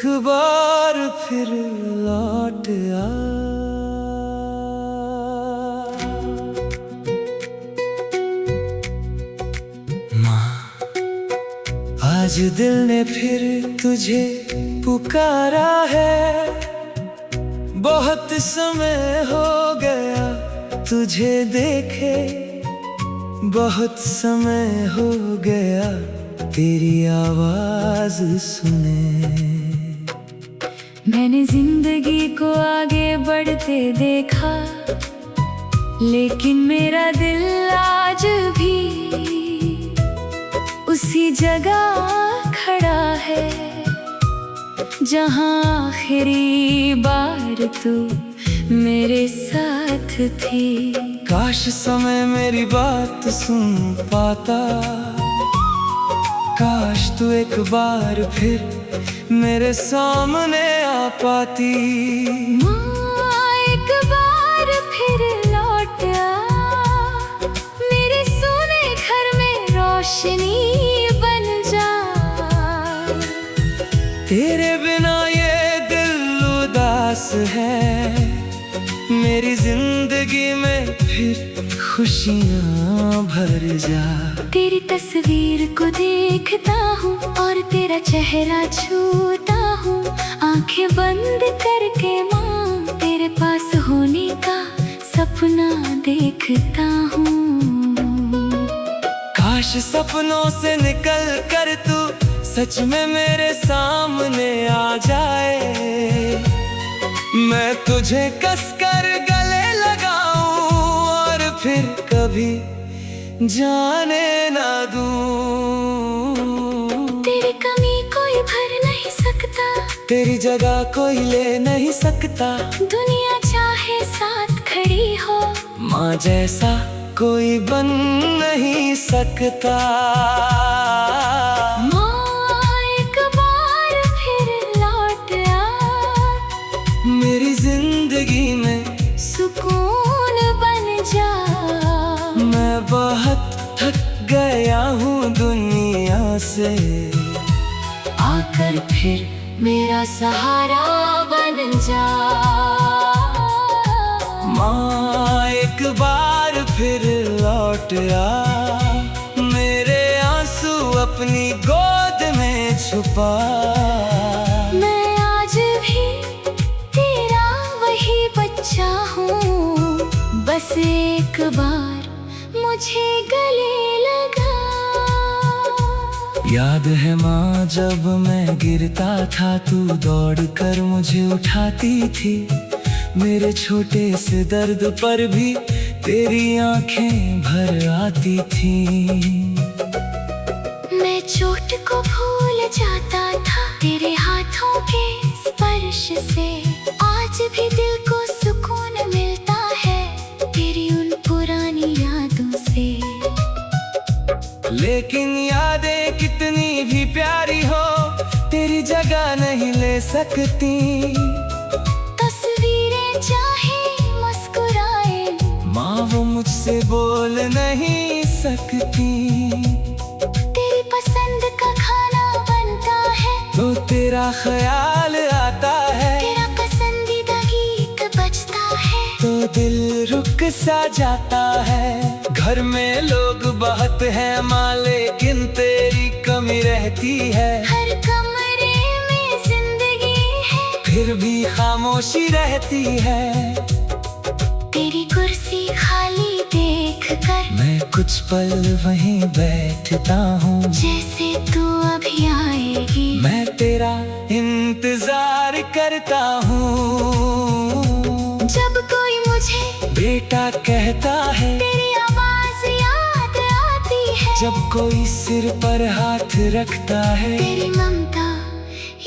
बार फिर लौट आ। माँ, आज दिल ने फिर तुझे पुकारा है। बहुत समय हो गया तुझे देखे, बहुत समय हो गया तेरी आवाज सुने। मैंने जिंदगी को आगे बढ़ते देखा, लेकिन मेरा दिल आज भी उसी जगह खड़ा है जहां आखिरी बार तू मेरे साथ थी। काश समय मेरी बात सुन पाता, काश तू एक बार फिर मेरे सामने आ पाती। माँ, एक बार फिर लौट आ, मेरे सोने घर में रोशनी बन जा। तेरे बिना ये दिल उदास है, मेरी जिंदगी में फिर खुशियाँ भर जा। तेरी तस्वीर को देखता हूँ और तेरा चेहरा छूता हूँ, आंखें बंद करके माँ तेरे पास होने का सपना देखता हूँ। काश सपनों से निकल कर तू सच में मेरे सामने आ जाए। मैं तुझे कसकर गले लगाऊं और फिर कभी जाने ना दूं। तेरी कमी कोई भर नहीं सकता, तेरी जगह कोई ले नहीं सकता। दुनिया चाहे साथ खड़ी हो, माँ जैसा कोई बन नहीं सकता। माँ, एक बार फिर लौट आ, मेरी जिंदगी में सुकून बन जा। मैं बहुत थक गया हूँ दुनिया से, आकर फिर मेरा सहारा बन जा। माँ, एक बार फिर लौट आ, मेरे आंसू अपनी गोद में छुपा। मैं आज भी तेरा वही बच्चा हूँ, बस एक बार मुझे गले लगा। याद है माँ जब मैं गिरता था तू दौड़ कर मुझे उठाती थी। मेरे छोटे से दर्द पर भी तेरी आंखें भर आती थी। मैं चोट को भूल जाता था तेरे हाथों के स्पर्श से, आज भी दिल को सुकून मिलता है तेरी उन पुरानी यादों से। लेकिन यादें कितनी भी प्यारी हो तेरी जगह नहीं ले सकती। तस्वीरें चाहे मुस्कुराए, माँ वो मुझसे बोल नहीं सकती। तेरी पसंद का खाना बनता है तो तेरा ख्याल आता है, तेरा पसंदीदा गीत बजता है तो दिल रुक सा जाता है। घर में लोग बहुत हैं माँ लेकिन तेरी कमी रहती है। हर कमरे में जिंदगी है, फिर भी खामोशी रहती है। तेरी कुर्सी खाली देख कर मैं कुछ पल वहीं बैठता हूँ, जैसे तू अभी आएगी। मैं तेरा इंतजार करता हूँ। जब कोई मुझे बेटा कहता है, तेरी आवाज याद आती है। जब कोई सिर पर हाथ रखता है, तेरी ममता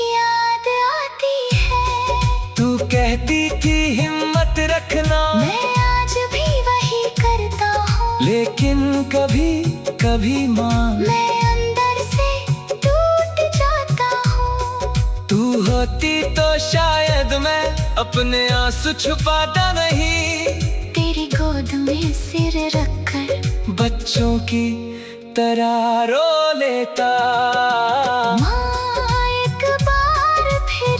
याद आती है। तू कहती थी हिम्मत रखना, मैं आज भी वही करता हूँ। लेकिन कभी कभी माँ मैं अंदर से टूट जाता हूँ। तू होती तो शायद मैं अपने आंसू छुपाता नहीं। तेरी गोद में सिर रखकर बच्चों की तरह रो लेता। माँ, एक बार फिर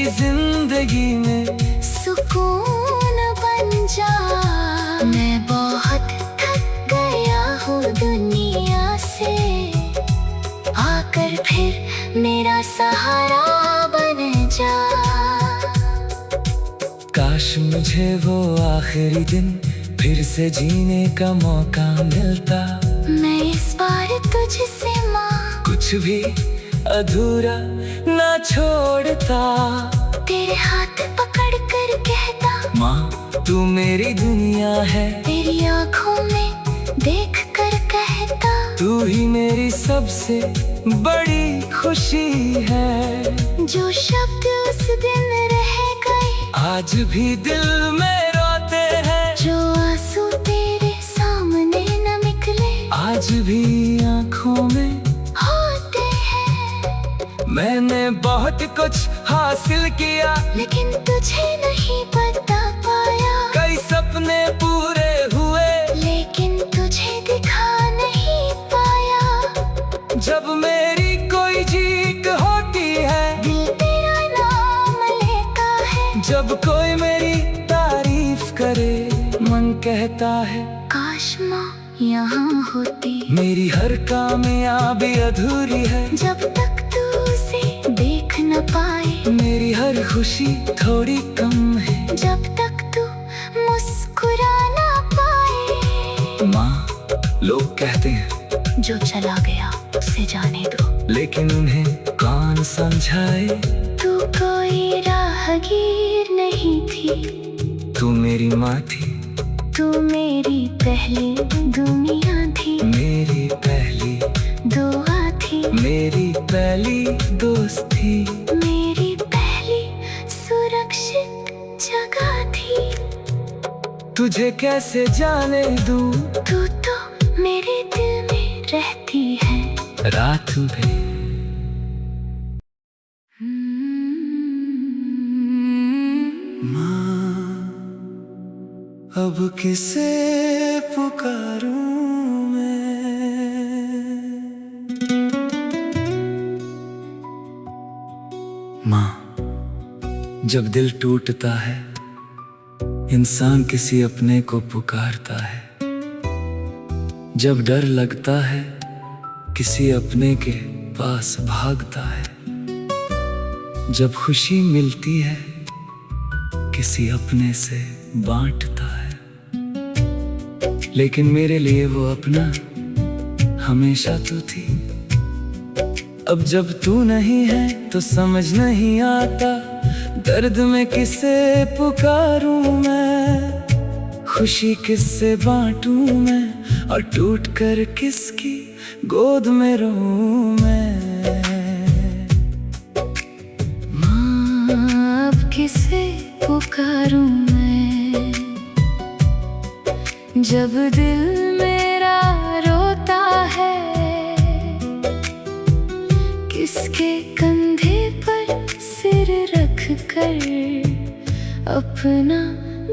मेरी जिंदगी में सुकून बन जा। मैं बहुत थक गया हूँ दुनिया से, आकर फिर मेरा सहारा बन जा। काश मुझे वो आखिरी दिन फिर से जीने का मौका मिलता। मैं इस बार तुझसे माँ कुछ भी अधूरा ना छोड़ता। तेरे हाथ पकड़ कर कहता, माँ तू मेरी दुनिया है। तेरी आँखों में देख कर कहता, तू ही मेरी सबसे बड़ी खुशी है। जो शब्द उस दिन रह गए आज भी दिल में रोते हैं। जो आंसू तेरे सामने न निकले आज भी आँखों में होते हैं। मैंने बहुत कुछ हासिल किया, लेकिन तुझे नहीं बता पाया। कई सपने पूरे हुए, लेकिन तुझे दिखा नहीं पाया। जब मेरी कोई जीत होती है दिल तेरा नाम लेता है। जब कोई मेरी तारीफ करे मन कहता है काश माँ यहाँ होती। मेरी हर कामयाबी अधूरी है जब तक तू उसे देख न पाए। मेरी हर खुशी थोड़ी कम है जब तक तू मुस्कुरा ना पाए। माँ लोग कहते हैं जो चला गया उसे जाने दो, लेकिन उन्हें कौन समझाए। तू कोई राहगीर नहीं थी। तू मेरी माँ थी, तू मेरी पहली दुनिया थी। मेरी पहली दुआ थी, मेरी पहली दोस्त थी। मेरी पहली सुरक्षित जगह थी। तुझे कैसे जाने दूँ तू तो मेरे दिल में रहती है रात में। अब किसे पुकारूं मैं। माँ जब दिल टूटता है इंसान किसी अपने को पुकारता है। जब डर लगता है किसी अपने के पास भागता है। जब खुशी मिलती है किसी अपने से बांटता है। लेकिन मेरे लिए वो अपना हमेशा तू थी। अब जब तू नहीं है तो समझ नहीं आता दर्द में किसे पुकारूं मैं। खुशी किससे बांटूं मैं और टूट कर किसकी गोद में रोऊं मैं। माँ अब किसे पुकारूं मैं। जब दिल मेरा रोता है किसके कंधे पर सिर रख कर अपना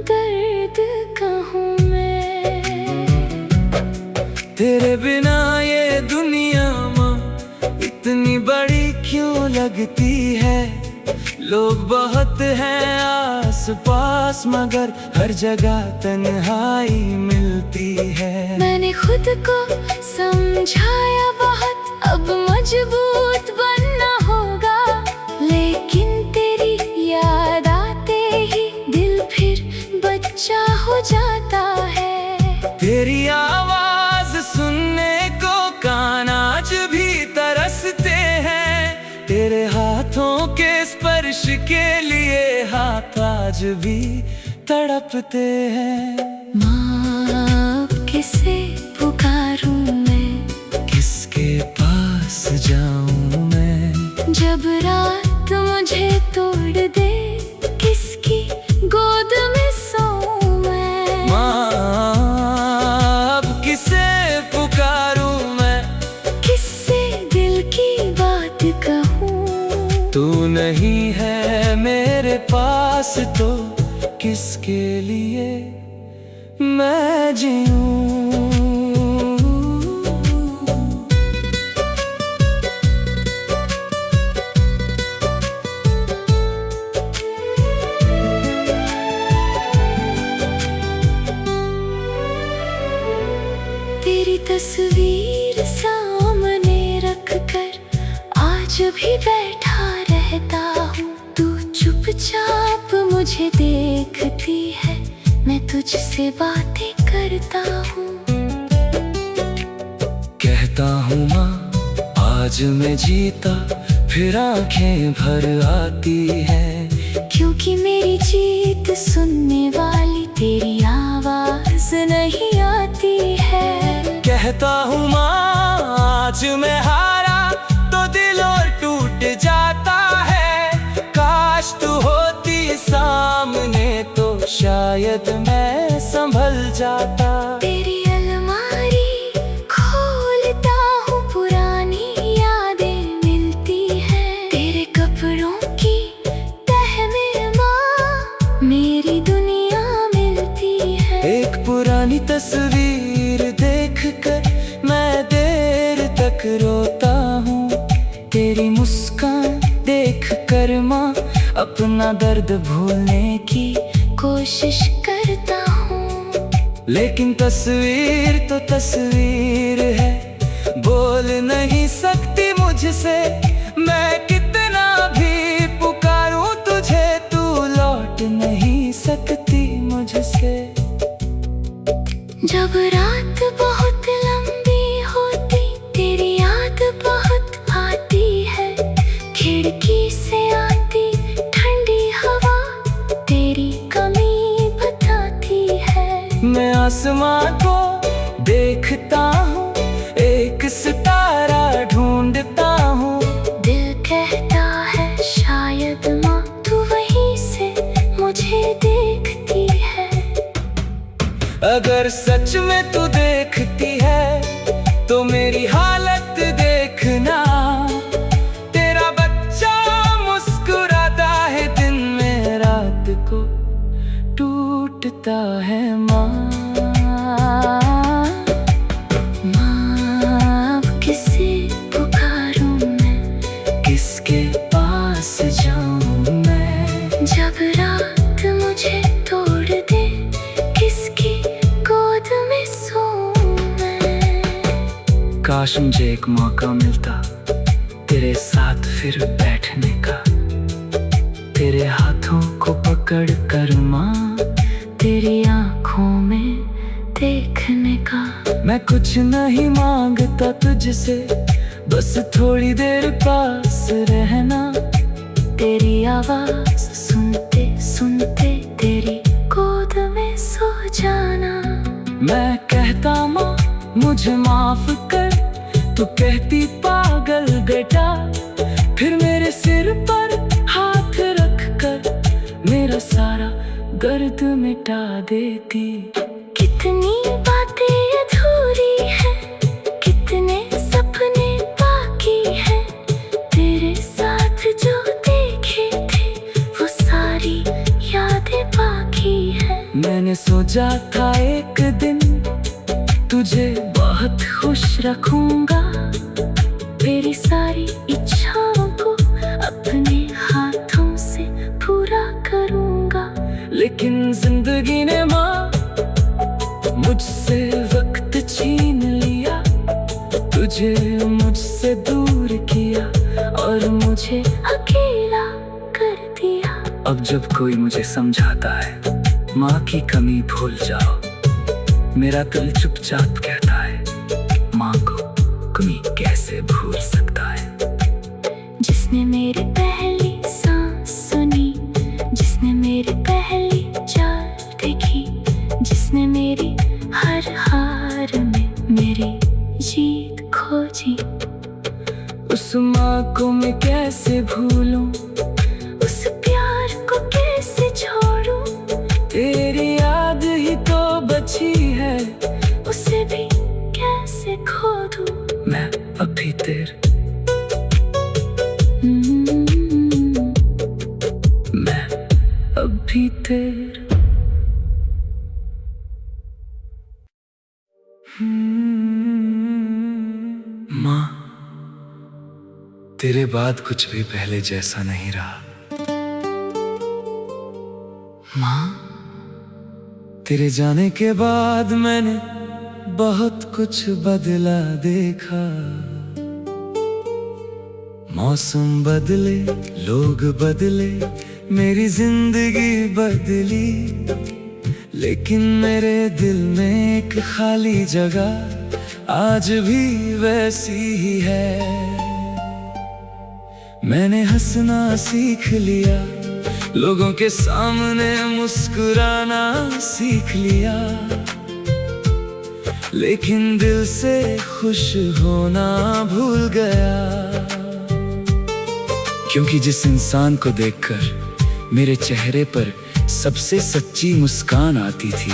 दर्द कहूँ मैं। तेरे बिना ये दुनिया माँ इतनी बड़ी क्यों लगती है। लोग बहुत हैं आस पास मगर हर जगह तन्हाई मिलती है। मैंने खुद को समझाया बहुत, अब मजबूत बनना होगा। लेकिन तेरी याद आते ही दिल फिर बच्चा हो जाता है। तेरी आवाज सुनने को कान आज भी तरसते हैं। तेरे हाथों के स्पर्श के लिए हाथ आज भी तड़पते हैं। माँ अब किसे पुकारूं मैं। किसके पास जाऊं मैं। जब रात मुझे तोड़ दे किसकी गोद में सोऊं मैं। माँ अब किसे पुकारूं मैं। किससे दिल की बात कहूँ। तू नहीं है मेरे पास तो किसके लिए मैं जीऊं। तस्वीर सामने रख कर आज भी बैठा रहता हूँ। तू चुपचाप मुझे देखती है, मैं तुझसे बातें करता हूँ। कहता हूँ माँ आज मैं जीता, फिर आंखें भर आती है। क्योंकि मेरी जीत सुनने वाली तेरी आवाज नहीं आती है। कहता हूँ माँ आज मैं हारा तो दिल और टूट जाता है। काश तू होती सामने तो शायद मैं संभल जाता। तेरी अलमारी खोलता हूँ, पुरानी यादें मिलती हैं। तेरे कपड़ों की तह में माँ मेरी दुनिया मिलती है। एक पुरानी तस्वीर देखकर मैं देर तक रोता हूँ। तेरी मुस्कान देखकर माँ अपना दर्द भूलने की कोशिश करता हूँ। लेकिन तस्वीर तो तस्वीर है, बोल नहीं सकती मुझसे। मैं कितना भी पुकारूं तुझे, तू लौट नहीं सकती मुझसे। जब रात बहुत लंबी होती तेरी याद बहुत आती है। खिड़की से आती ठंडी हवा तेरी कमी बताती है। मैं आसमां को देखता हूँ, एक सितारा ढूंढता हूँ। दिल कहता है शायद माँ तू वहीं से मुझे देखती है। अगर सच में तू देखती है तो मेरी हालत देखना। तेरा बच्चा मुस्कुराता है दिन में, रात को टूटता है माँ। माँ अब किसे पुकारूं मैं, किसके पास जाऊं मैं। जब रात मुझे तोड़ दे किसकी गोद में सोऊं मैं। काश मुझे एक मौका मिलता तेरे साथ फिर बैठने का। तेरे हाथों को पकड़ कर माँ तेरी आंखों में देखने का। मैं कुछ नहीं मांगता तुझसे, बस थोड़ी देर पास रहना। तेरी आवाज सुनते सुनते तेरी गोद में सो जाना। मैं कहता माँ मुझे माफ कर, तू कहती पागल बेटा। फिर मेरे सिर पर हाथ रख कर मेरा सारा दर्द मिटा देती। कितनी बातें अधूरी हैं, कितने सपने बाकी हैं। तेरे साथ जो देखे थे वो सारी यादें बाकी हैं। मैंने सोचा था एक दिन तुझे बहुत खुश रखूंगा। तेरी सारी इच्छाओं को अपने हाथों से पूरा करूंगा। लेकिन जिंदगी ने माँ मुझसे वक्त छीन लिया। तुझे मुझसे दूर किया और मुझे अकेला कर दिया। अब जब कोई मुझे समझाता है माँ की कमी भूल जाओ, मेरा दिल चुपचाप कहता है माँ को कमी कैसे भूल सकता है। जिसने मेरी पहली सांस सुनी, जिसने मेरी पहली चाल देखी, जिसने मेरी हर हार में मेरी जीत खोजी। उस माँ को मैं कैसे भूलूं, उस प्यार को कैसे छोड़ूं। तेरी याद ही तो बची है, उसे भी कैसे खो दूं। मैं अभी तेरे मैं अभी तेरे माँ तेरे बाद कुछ भी पहले जैसा नहीं रहा। माँ तेरे जाने के बाद मैंने बहुत कुछ बदला देखा। मौसम बदले, लोग बदले, मेरी जिंदगी बदली, लेकिन मेरे दिल में एक खाली जगह आज भी वैसी ही है। मैंने हंसना सीख लिया, लोगों के सामने मुस्कुराना सीख लिया, लेकिन दिल से खुश होना भूल गया। क्योंकि जिस इंसान को देखकर मेरे चेहरे पर सबसे सच्ची मुस्कान आती थी,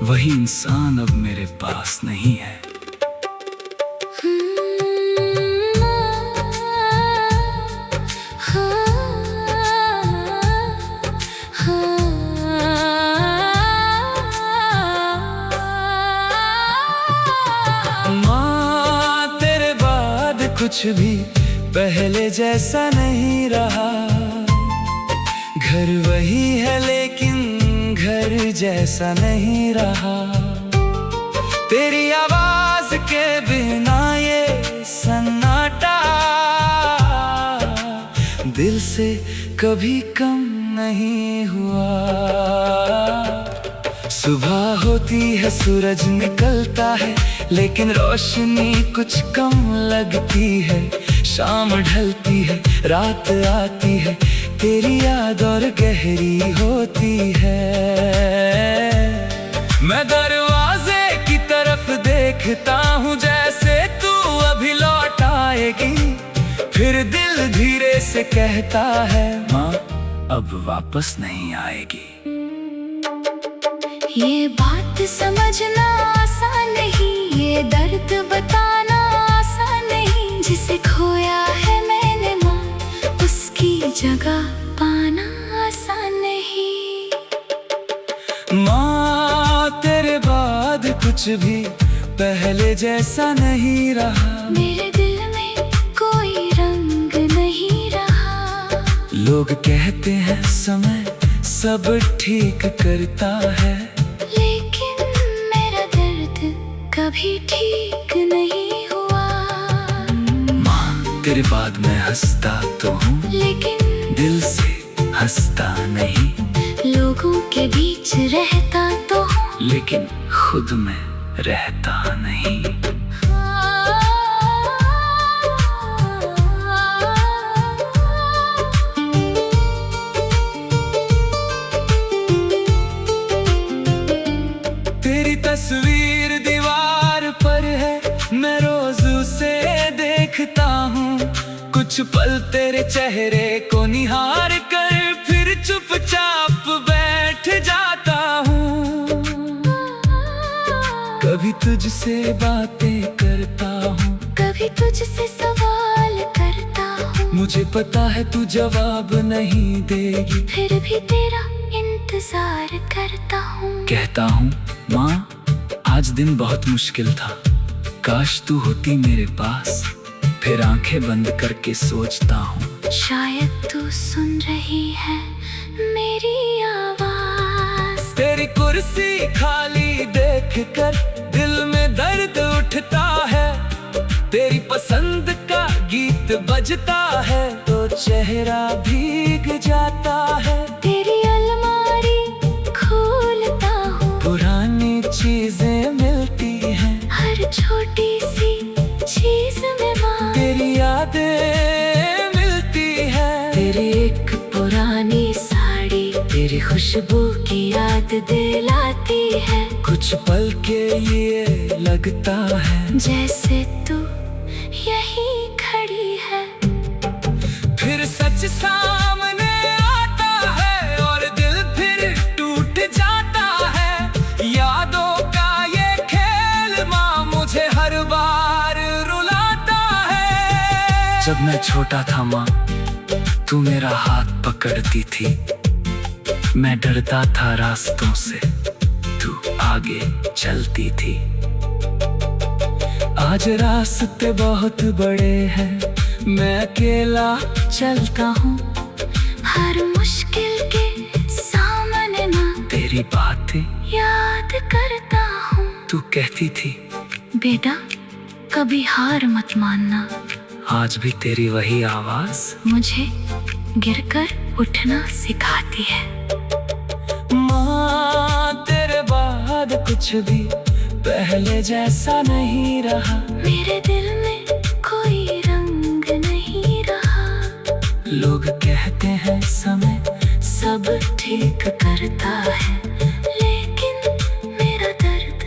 वही इंसान अब मेरे पास नहीं है। माँ, तेरे बाद कुछ भी पहले जैसा नहीं रहा। घर वही है लेकिन घर जैसा नहीं रहा। तेरी आवाज के बिना ये सन्नाटा दिल से कभी कम नहीं हुआ। सुबह होती है, सूरज निकलता है, लेकिन रोशनी कुछ कम लगती है। शाम ढलती है, रात आती है, तेरी याद और गहरी होती है। मैं दरवाजे की तरफ देखता हूँ, जैसे तू अभी लौट आएगी। फिर दिल धीरे से कहता है, माँ अब वापस नहीं आएगी। ये बात समझना आसान नहीं, ये दर्द बताना आसान नहीं। जिसे खोया है मैंने माँ, उसकी जगह पाना आसान नहीं। माँ, तेरे बाद कुछ भी पहले जैसा नहीं रहा। मेरे दिल में कोई रंग नहीं रहा। लोग कहते हैं समय सब ठीक करता है, लेकिन मेरा दर्द कभी ठीक नहीं हुआ। माँ, तेरे बाद मैं हंसता तो हूँ, लेकिन दिल से हंसता नहीं। लोगों के बीच रहता तो हूँ, लेकिन खुद में रहता नहीं। तेरी तस्वीर दीवार पर है, मैं रोज उसे देखता हूँ। कुछ पल तेरे चेहरे को निहार कर फिर चुपचाप बैठ जाता हूँ। कभी तुझसे बातें करता हूँ, कभी तुझसे सवाल करता हूँ। मुझे पता है तू जवाब नहीं देगी, फिर भी तेरा इंतजार करता हूँ। कहता हूँ, माँ आज दिन बहुत मुश्किल था, काश तू होती मेरे पास। फिर आंखें बंद करके सोचता हूँ, शायद तू सुन रही है मेरी आवाज। तेरी कुर्सी खाली देखकर दिल में दर्द उठता है। तेरी पसंद का गीत बजता है तो चेहरा भीग जाता है। तेरी अलमारी खोलता हूँ, पुरानी चीजें मिलती हैं, हर छोटी सी चीज में माँ। तेरी यादें मिलती है। तेरी एक पुरानी साड़ी तेरी खुशबू की याद दिलाती है। कुछ पल के लिए लगता है जैसे तू यही खड़ी है। फिर सच सामने आता है और दिल फिर टूट जाता है। यादों का ये खेल माँ मुझे हर बार रुलाता है। जब मैं छोटा था माँ, तू मेरा हाथ पकड़ती थी। मैं डरता था रास्तों से, तू आगे चलती थी। आज रास्ते बहुत बड़े हैं, मैं अकेला चलता हूँ हर मुश्किल के सामने ना। तेरी बातें याद करता हूँ, तू कहती थी, बेटा कभी हार मत मानना। आज भी तेरी वही आवाज मुझे गिरकर उठना सिखाती है। माँ तेरे बाद कुछ भी पहले जैसा नहीं रहा। मेरे दिल में कोई रंग नहीं रहा। लोग कहते हैं समय सब ठीक करता है, लेकिन मेरा दर्द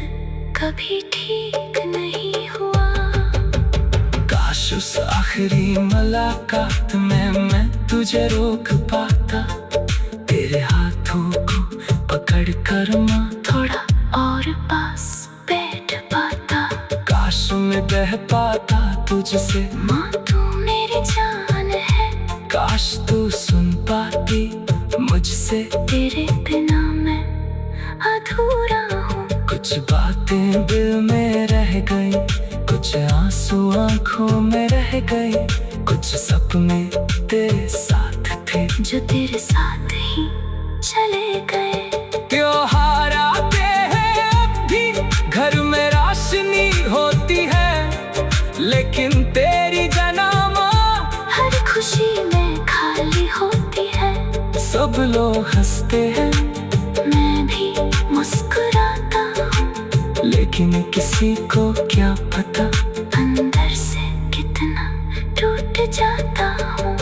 कभी ठीक नहीं हुआ। काश उस आखिरी मुलाकात में मैं तुझे रोक पाता, तेरे हाथों को पकड़ कर माँ थोड़ा और पास बैठ पाता। काश मैं कह पाता तुझसे, माँ तू मेरी जान है। काश तू सुन पाती मुझसे, तेरे बिना मैं अधूरा हूँ। कुछ बातें दिल में रह गई, कुछ आंसू आंखों में रह गए, कुछ सपने तेरे साथ थे जो तेरे साथ ही चले गए। त्योहार आते हैं अब भी, घर में रोशनी होती है, लेकिन तेरी जनामा हर खुशी में खाली होती है। सब लोग हंसते हैं, मैं भी मुस्कुराता हूँ, लेकिन किसी को क्या पता अंदर से कितना टूट जाता हूँ।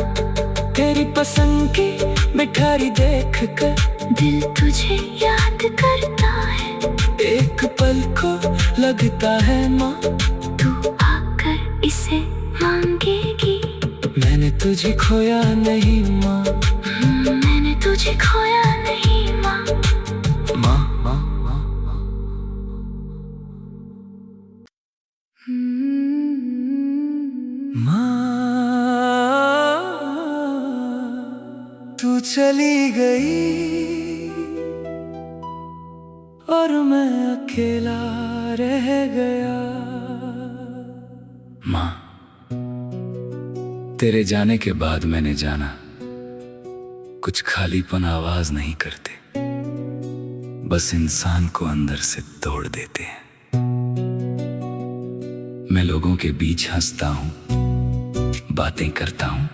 तेरी पसंद की मिठाई देख कर दिल तुझे याद करता है। एक पल को लगता है माँ तू आकर इसे मांगेगी। मैंने तुझे खोया नहीं माँ, मैंने तुझे खोया नहीं माँ। माँ माँ माँ माँ। माँ तू चली गई और मैं अकेला रह गया। माँ तेरे जाने के बाद मैंने जाना, कुछ खालीपन आवाज नहीं करते, बस इंसान को अंदर से तोड़ देते हैं। मैं लोगों के बीच हंसता हूँ, बातें करता हूँ,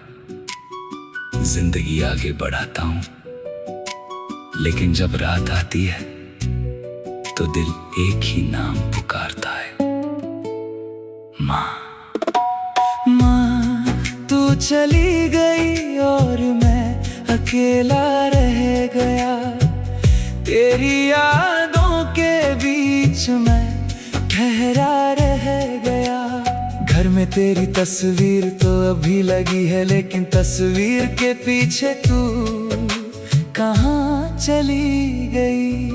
जिंदगी आगे बढ़ाता हूँ, लेकिन जब रात आती है तो दिल एक ही नाम पुकारता है, माँ। माँ तू चली गई और मैं अकेला रह गया, तेरी यादों के बीच मैं ठहरा रह गया। घर में तेरी तस्वीर तो अभी लगी है, लेकिन तस्वीर के पीछे तू कहाँ चली गई।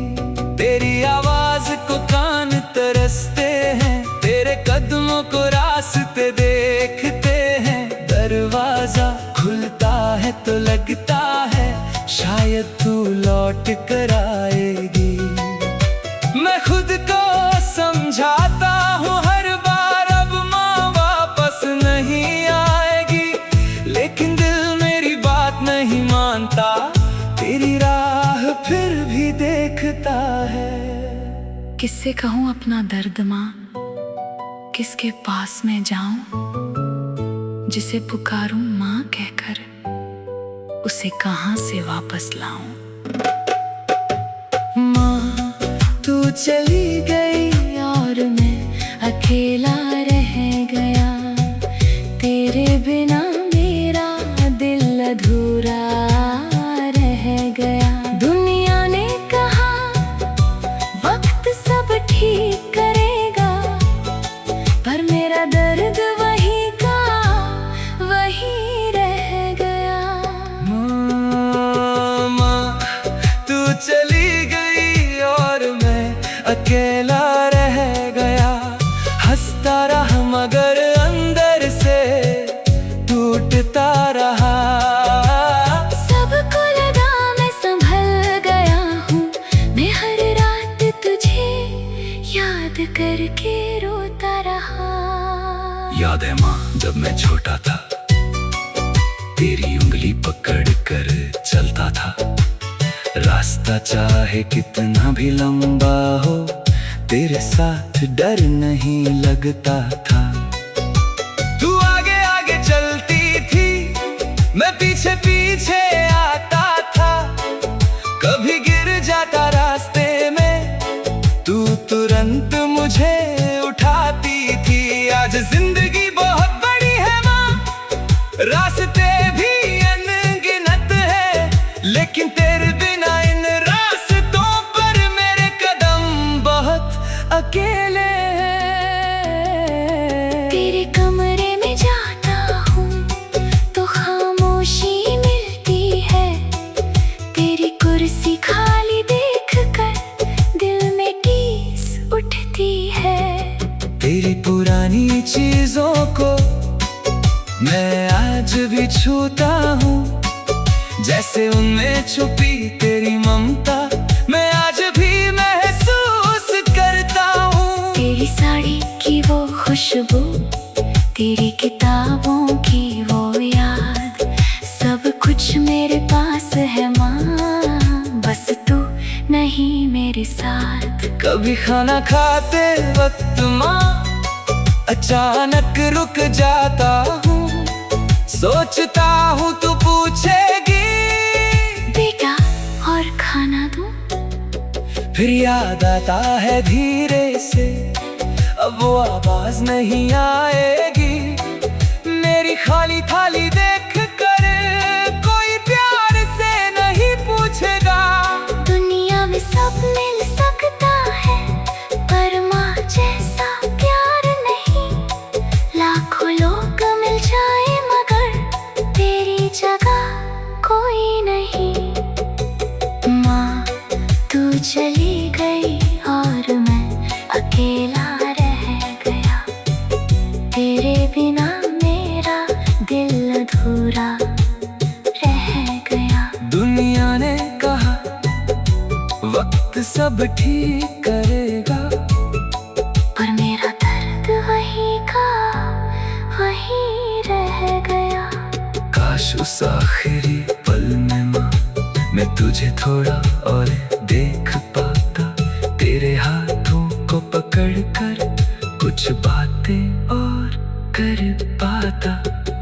तेरी आवाज को कान तरसते हैं, तेरे कदमों को रास्ते देखते हैं। दरवाजा खुलता है तो लगता है शायद तू लौट कर आएगी। मैं खुद को समझाता हूँ हर बार अब माँ वापस नहीं आएगी, लेकिन दिल मेरी बात नहीं मानता, तेरी राह फिर भी देखता है। किससे कहूँ अपना दर्द माँ, किसके पास मैं जाऊं, जिसे पुकारूं माँ कहकर उसे कहाँ से वापस लाऊं। माँ तू चली गई और मैं अकेला रह गया, तेरे बिना मेरा दिल अधूरा रह गया। दुनिया ने कहा वक्त सब ठीक करेगा, पर मेरा दर्द वही का वही रह गया। माँ तू चली गई और मैं अकेला रह गया, हंसता रहा मगर अंदर से टूटता रहा। सबको लगा मैं संभल गया हूँ, मैं हर रात तुझे याद करके रोता रहा। याद है माँ जब मैं छोटा था, तेरी उंगली पकड़ कर चलता था, रास्ता चाहे कितना भी लंबा हो तेरे साथ डर नहीं लगता था। तू आगे आगे चलती थी, मैं पीछे पीछे आता था। कभी गिर जाता रास्ते में, तू तुरंत मुझे उठाती थी। आज जिंदगी बहुत बड़ी है माँ, रास्ते भी अनगिनत है, लेकिन तेरे बिना इन रास्तों पर मेरे कदम बहुत अकेले हैं। तेरे कमरे में जाता हूँ तो खामोशी मिलती है। तेरी कुर्सी खाली देखकर दिल में टीस उठती है। तेरी पुरानी चीजों को मैं आज भी छूता हूँ, जैसे उनमें छुपी तेरी ममता मैं आज भी महसूस करता हूँ। तेरी साड़ी की वो खुशबू, तेरी किताबों की वो याद, सब कुछ मेरे पास है माँ, बस तू नहीं मेरे साथ। कभी खाना खाते वक्त माँ अचानक रुक जाता हूँ, सोचता हूँ तू पूछेगी बेटा और खाना दूँ? फिर याद आता है धीरे से, अब वो आवाज नहीं आएगी। मेरी खाली थाली देख कर कोई प्यार से नहीं पूछेगा। दुनिया में सब मिल सकता है, पर माँ जैसा प्यार नहीं। लाखों लोग मिल जाए मगर तेरी जगह कोई नहीं। माँ तू चली गई और मैं अकेला रह गया। तेरे बिना मेरा दिल अधूरा रह गया। दुनिया ने कहा वक्त सब ठीक करेगा, पर मेरा दर्द वही का वही रह गया। काश उस आखिरी पल में माँ मैं तुझे थोड़ा और देख पाता, तेरे हाथों को पकड़ कर कुछ बातें और कर पाता।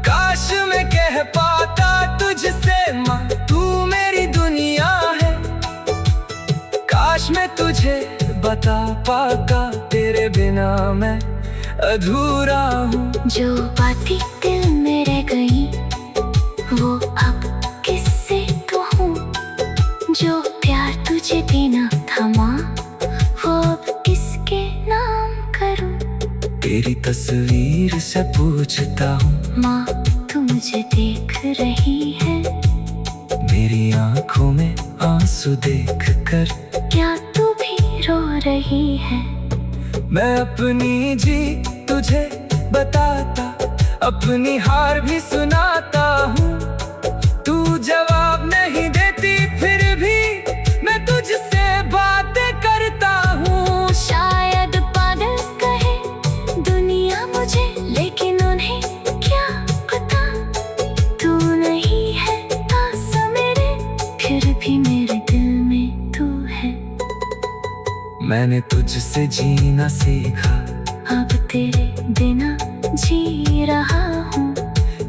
काश मैं कह पाता तुझसे माँ तू मेरी दुनिया है, काश मैं तुझे बता पाता तेरे बिना मैं अधूरा हूँ। जो बातें दिल में रह गई वो अब किससे कहूँ? जो प्यार तुझे देना था माँ वो अब किसके नाम करूँ? तेरी तस्वीर से पूछता हूँ माँ तू मुझे देख रही है? मेरी आंखों में आंसू देख कर क्या तू भी रो रही है? मैं अपनी जी तुझे बताता, अपनी हार भी सुनाता हूँ। तू जवाब नहीं देती फिर भी मैं तुझसे बातें करता हूँ। शायद पागल कहे दुनिया मुझे, लेकिन उन्हें क्या पता तू नहीं है पास मेरे, फिर भी मेरे दिल में तू है। मैंने तुझसे जीना सीखा, अब तेरे बिना जी रहा हूँ,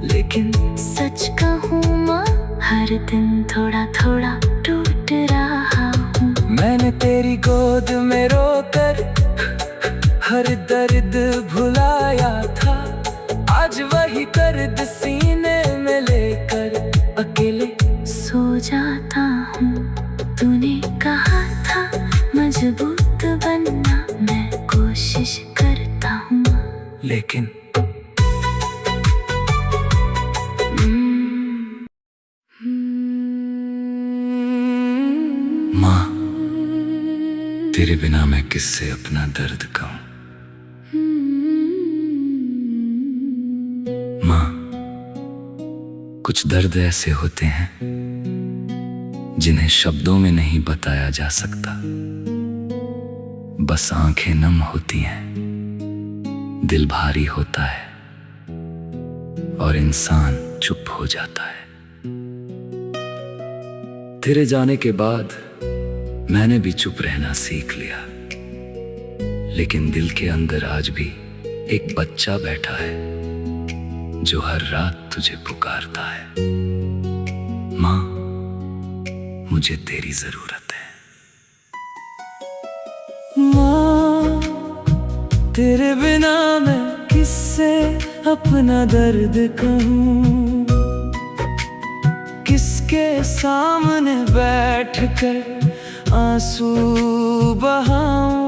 लेकिन सच कहूँ माँ हर दिन थोड़ा थोड़ा टूट रहा हूँ। मैंने तेरी गोद में रोकर हर दर्द भुलाया था, आज वही दर्द सीने में लेकर अकेले सो जाता हूँ। तूने कहा था मजबूत बनना, मैं कोशिश करता हूँ लेकिन माँ तेरे बिना मैं किससे अपना दर्द कहूँ? माँ कुछ दर्द ऐसे होते हैं जिन्हें शब्दों में नहीं बताया जा सकता, बस आंखें नम होती हैं, दिल भारी होता है और इंसान चुप हो जाता है। तेरे जाने के बाद मैंने भी चुप रहना सीख लिया। लेकिन दिल के अंदर आज भी एक बच्चा बैठा है जो हर रात तुझे पुकारता है। माँ, मुझे तेरी जरूरत है। माँ, तेरे बिना मैं किससे अपना दर्द कहूँ, किसके सामने बैठकर आंसू बहाऊं।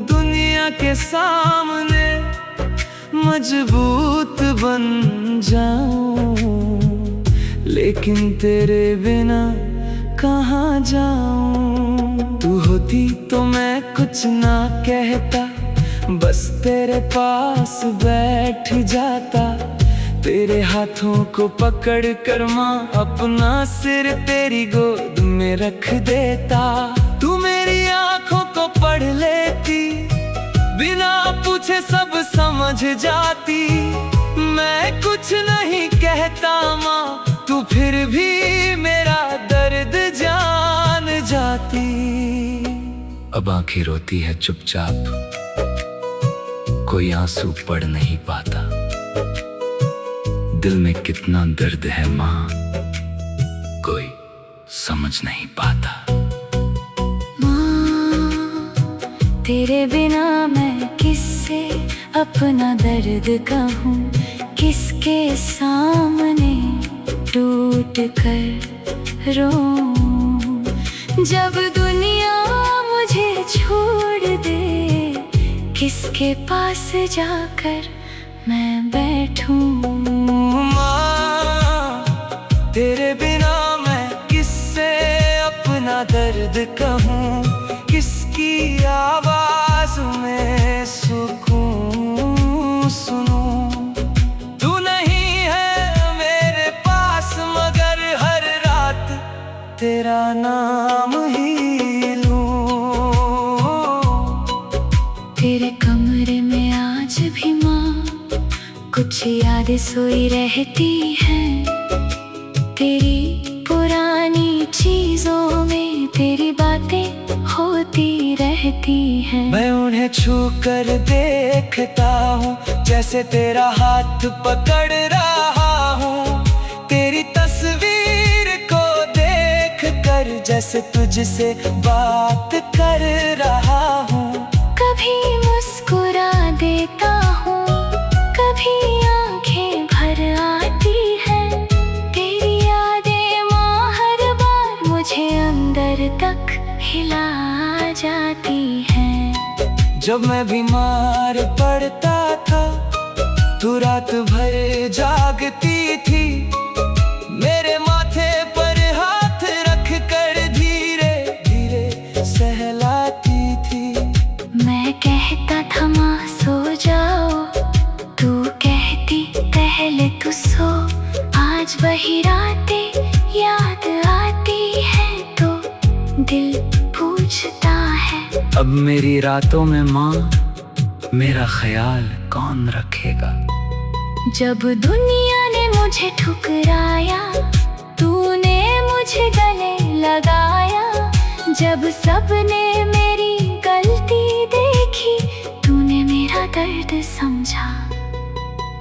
दुनिया के सामने मजबूत बन जाऊं, लेकिन तेरे बिना कहाँ जाऊं। तू होती तो मैं कुछ ना कहता, बस तेरे पास बैठ जाता। तेरे हाथों को पकड़ कर माँ अपना सिर तेरी गोद में रख देता। तू मेरी आंखों को पढ़ लेती, बिना पूछे सब समझ जाती। मैं कुछ नहीं कहता माँ, तू फिर भी मेरा दर्द जान जाती। अब आंखें रोती है चुपचाप, कोई आंसू पढ़ नहीं पाता। दिल में कितना दर्द है माँ, कोई समझ नहीं पाता। माँ, तेरे बिना मैं किससे अपना दर्द कहूँ, किसके सामने टूट कर रोऊं। जब दुनिया मुझे छोड़ दे, किसके पास जाकर मैं बैठूं। माँ, तेरे बिना मैं किससे अपना दर्द कहूँ, किसकी आवाज में सुकून सुनूं। तू नहीं है मेरे पास, मगर हर रात तेरा नाम ही लूं। तेरे कमरे में आज भी माँ कुछ यादें सोई रहती हैं। तेरी पुरानी चीजों में तेरी बातें होती रहती हैं। मैं उन्हें छू कर देखता हूँ, जैसे तेरा हाथ पकड़ रहा हूँ। तेरी तस्वीर को देख कर जैसे तुझसे बात कर रहा हूँ। कभी मुस्कुरा देता हूँ, कभी आंखें भर आती हैं। तेरी यादें माँ हर बार मुझे अंदर तक हिला जाती हैं। जब मैं बीमार पड़ता था, तू रात भर जागती थी। मेरे माथे पर हाथ रख कर धीरे धीरे सहलाती थी। मैं कहता था माँ सो जाओ, तू कहती पहले तू सो। आज वही रातें याद आती है तो दिल पूछता है, अब मेरी रातों में माँ मेरा ख्याल कौन रखेगा। जब दुनिया ने मुझे ठुकराया, तूने मुझे गले लगाया। जब सबने मेरी गलती देखी, तूने मेरा दर्द समझा।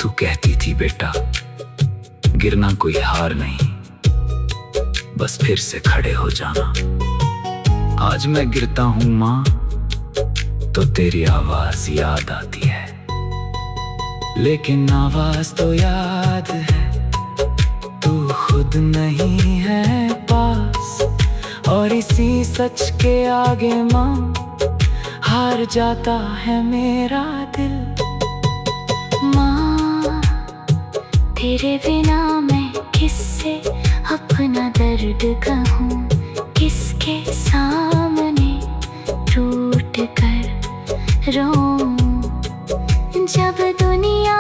तू कहती थी बेटा, गिरना कोई हार नहीं, बस फिर से खड़े हो जाना। आज मैं गिरता हूँ माँ तो तेरी आवाज याद आती है, लेकिन आवाज तो याद है, तू खुद नहीं है पास। और इसी सच के आगे माँ हार जाता है मेरा दिल। माँ, तेरे बिना मैं किससे अपना दर्द कहूँ, किसके सामने टूट कर रोऊं। जब दुनिया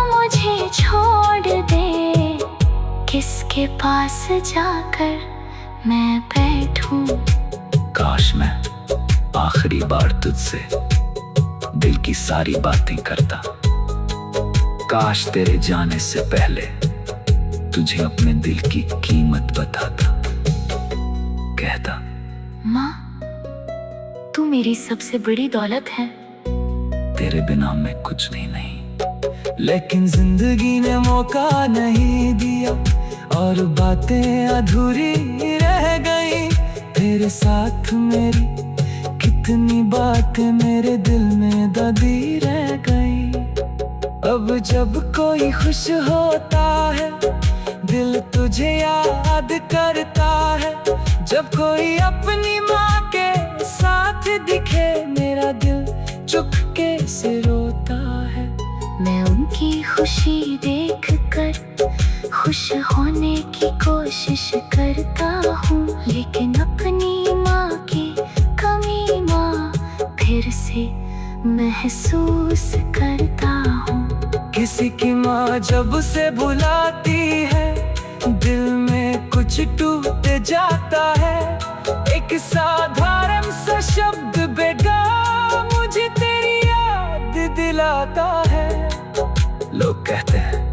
मुझे छोड़ दे, किसके पास जाकर मैं बैठूं। काश मैं आखिरी बार तुझसे दिल की सारी बातें करता। काश तेरे जाने से पहले तुझे अपने दिल की कीमत बताता। कहता, माँ, तू मेरी सबसे बड़ी दौलत है। तेरे बिना मैं कुछ भी नहीं। लेकिन जिंदगी ने मौका नहीं दिया और बातें अधूरी रह गई। तेरे साथ मेरी कितनी बातें मेरे दिल में दबी रह गई। अब जब कोई खुश होता है दिल तुझे याद करता है। जब कोई अपनी माँ के साथ दिखे मेरा दिल चुपके से रोता है। मैं उनकी खुशी देखकर खुश होने की कोशिश करता हूँ, लेकिन अपनी माँ की कमी माँ फिर से महसूस करता हूँ। किसी की माँ जब उसे बुलाती है दिल में कुछ टूट जाता है। एक साधारण सा शब्द बेगा मुझे तेरी याद दिलाता है। लोग कहते हैं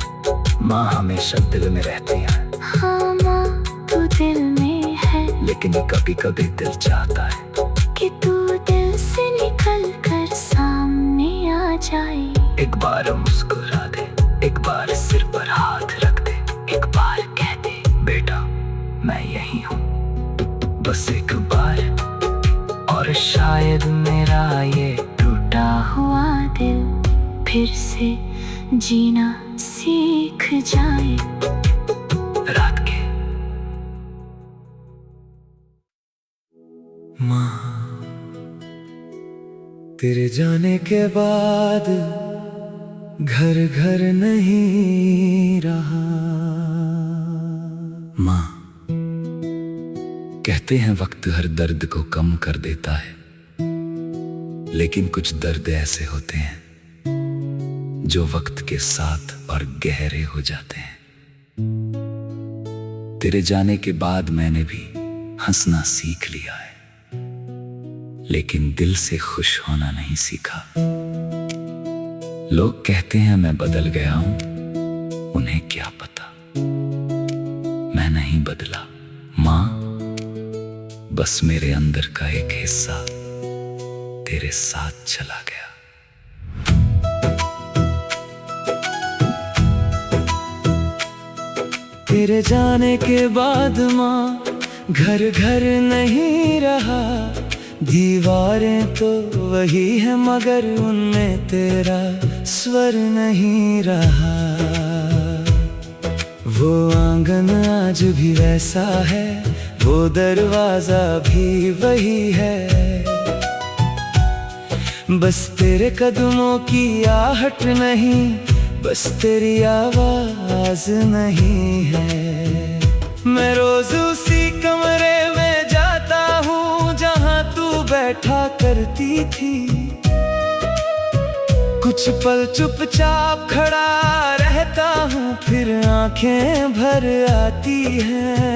माँ हमेशा दिल में रहती है। हाँ माँ तू दिल में है, लेकिन कभी कभी दिल चाहता है कि तू दिल से निकल कर सामने आ जाए। एक बार मुस्कुरा दे, एक बार सिर पर हाथ रख दे, एक बार कह दे बेटा मैं यही हूँ। बस एक बार और शायद मेरा ये टूटा हुआ दिल फिर से जीना सीख जाए। रात के माँ तेरे जाने के बाद घर घर नहीं रहा। माँ कहते हैं वक्त हर दर्द को कम कर देता है, लेकिन कुछ दर्द ऐसे होते हैं जो वक्त के साथ और गहरे हो जाते हैं। तेरे जाने के बाद मैंने भी हंसना सीख लिया है, लेकिन दिल से खुश होना नहीं सीखा। लोग कहते हैं मैं बदल गया हूं, उन्हें क्या पता मैं नहीं बदला। माँ बस मेरे अंदर का एक हिस्सा तेरे साथ चला गया। तेरे जाने के बाद माँ घर घर नहीं रहा। दीवारें तो वही है मगर उनमें तेरा स्वर नहीं रहा। वो आंगन आज भी वैसा है, वो दरवाजा भी वही है। बस तेरे कदमों की आहट नहीं, बस तेरी आवाज नहीं है। मैं रोज उसी कमरे में जाता हूँ जहाँ तू बैठा करती थी। कुछ पल चुपचाप खड़ा रहता हूँ, फिर आंखें भर आती हैं।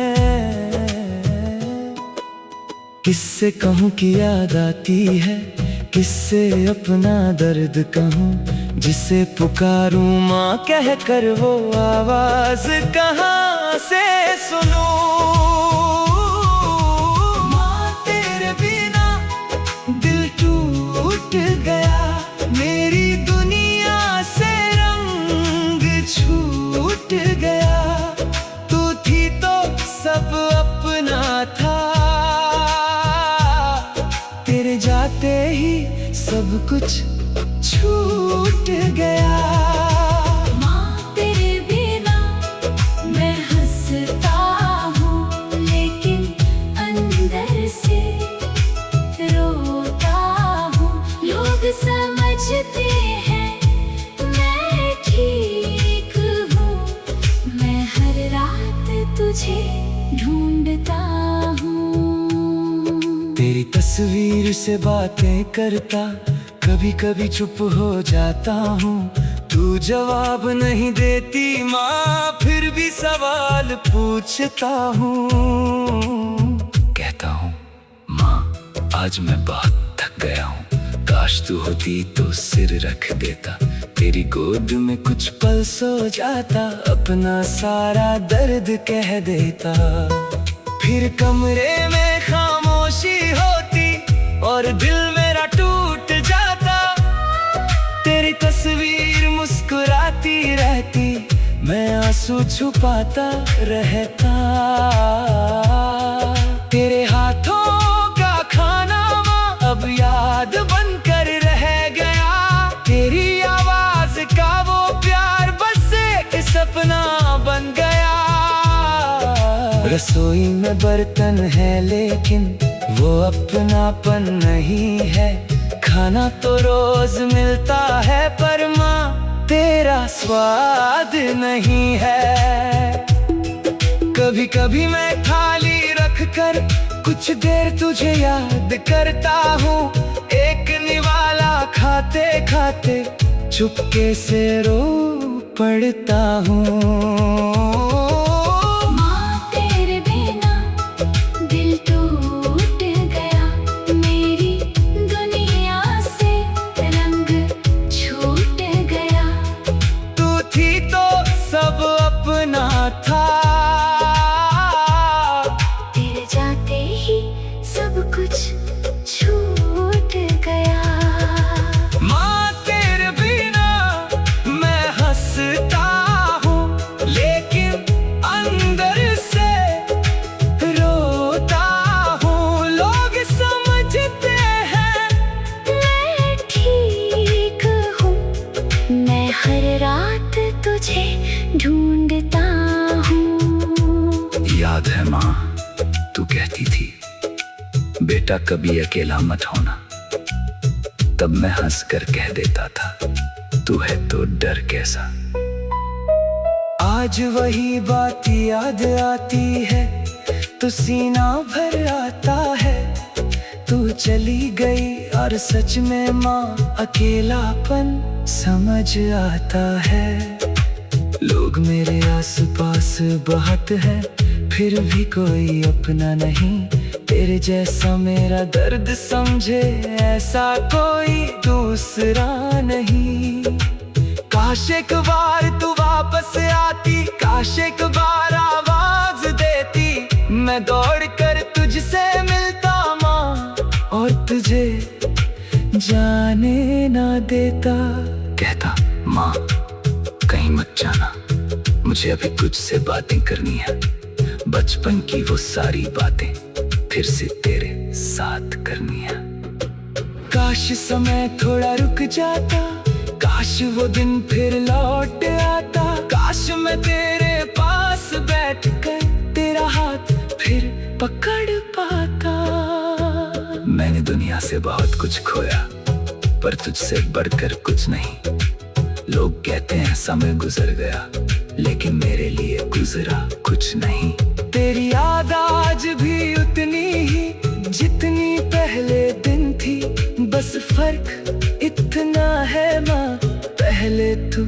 किससे कहूँ कि याद आती है, किससे अपना दर्द कहूँ। जिसे पुकारूं माँ कह कर वो आवाज कहाँ से सुनूं। माँ तेरे बिना दिल टूट गया, मेरी दुनिया से रंग छूट गया। तू थी तो सब अपना था, तेरे जाते ही सब कुछ छूट गया। माँ तेरे बिना मैं हंसता हूँ, लेकिन अंदर से रोता हूँ। लोग समझते हैं मैं ठीक हूँ, मैं हर रात तुझे ढूंढता हूँ। तेरी तस्वीर से बातें करता, कभी कभी चुप हो जाता हूँ। तू जवाब नहीं देती माँ, फिर भी सवाल पूछता हूँ। कहता हूँ माँ आज मैं बहुत थक गया हूँ, काश तू होती तो सिर रख देता। तेरी गोद में कुछ पल सो जाता, अपना सारा दर्द कह देता। फिर कमरे में खामोशी होती और दिल मेरा टूट जाता। आंसू छुपाता रहता। तेरे हाथों का खाना माँ अब याद बनकर रह गया। तेरी आवाज का वो प्यार बस एक सपना बन गया। रसोई में बर्तन है लेकिन वो अपनापन नहीं है। खाना तो रोज मिलता है पर माँ तेरा स्वाद नहीं है। कभी कभी मैं थाली रख कर कुछ देर तुझे याद करता हूँ। एक निवाला खाते खाते चुपके से रो पड़ता हूँ। था तेरे जाते ही सब कुछ छूट गया। माँ तेरे बिना मैं हंसता हूँ लेकिन अंदर से रोता हूँ। लोग समझते हैं मैं ठीक हूँ, मैं हर रात तुझे ढूंढता हूँ। याद है माँ तू कहती थी बेटा कभी अकेला मत होना। तब मैं हंस कर कह देता था तू है तो डर कैसा। आज वही बात याद आती है तो सीना भर आता है। तू चली गई और सच में माँ अकेलापन समझ आता है। लोग मेरे आसपास बहुत है फिर भी कोई अपना नहीं। तेरे जैसा मेरा दर्द समझे ऐसा कोई दूसरा नहीं। काश एक बार तू वापस आती, काश एक बार आवाज देती। मैं दौड़ कर तुझसे मिलता माँ और तुझे जाने ना देता। कहता माँ कहीं मत जाना, मुझे अभी तुझसे बातें करनी है। बचपन की वो सारी बातें फिर से तेरे साथ करनी है। काश समय थोड़ा रुक जाता, काश वो दिन फिर लौट आता। काश मैं तेरे पास बैठकर तेरा हाथ फिर पकड़ पाता। मैंने दुनिया से बहुत कुछ खोया पर तुझसे बढ़कर कुछ नहीं। लोग कहते हैं समय गुजर गया लेकिन मेरे लिए गुजरा कुछ नहीं। तेरी याद आज भी उतनी ही जितनी पहले दिन थी। बस फर्क इतना है माँ पहले तू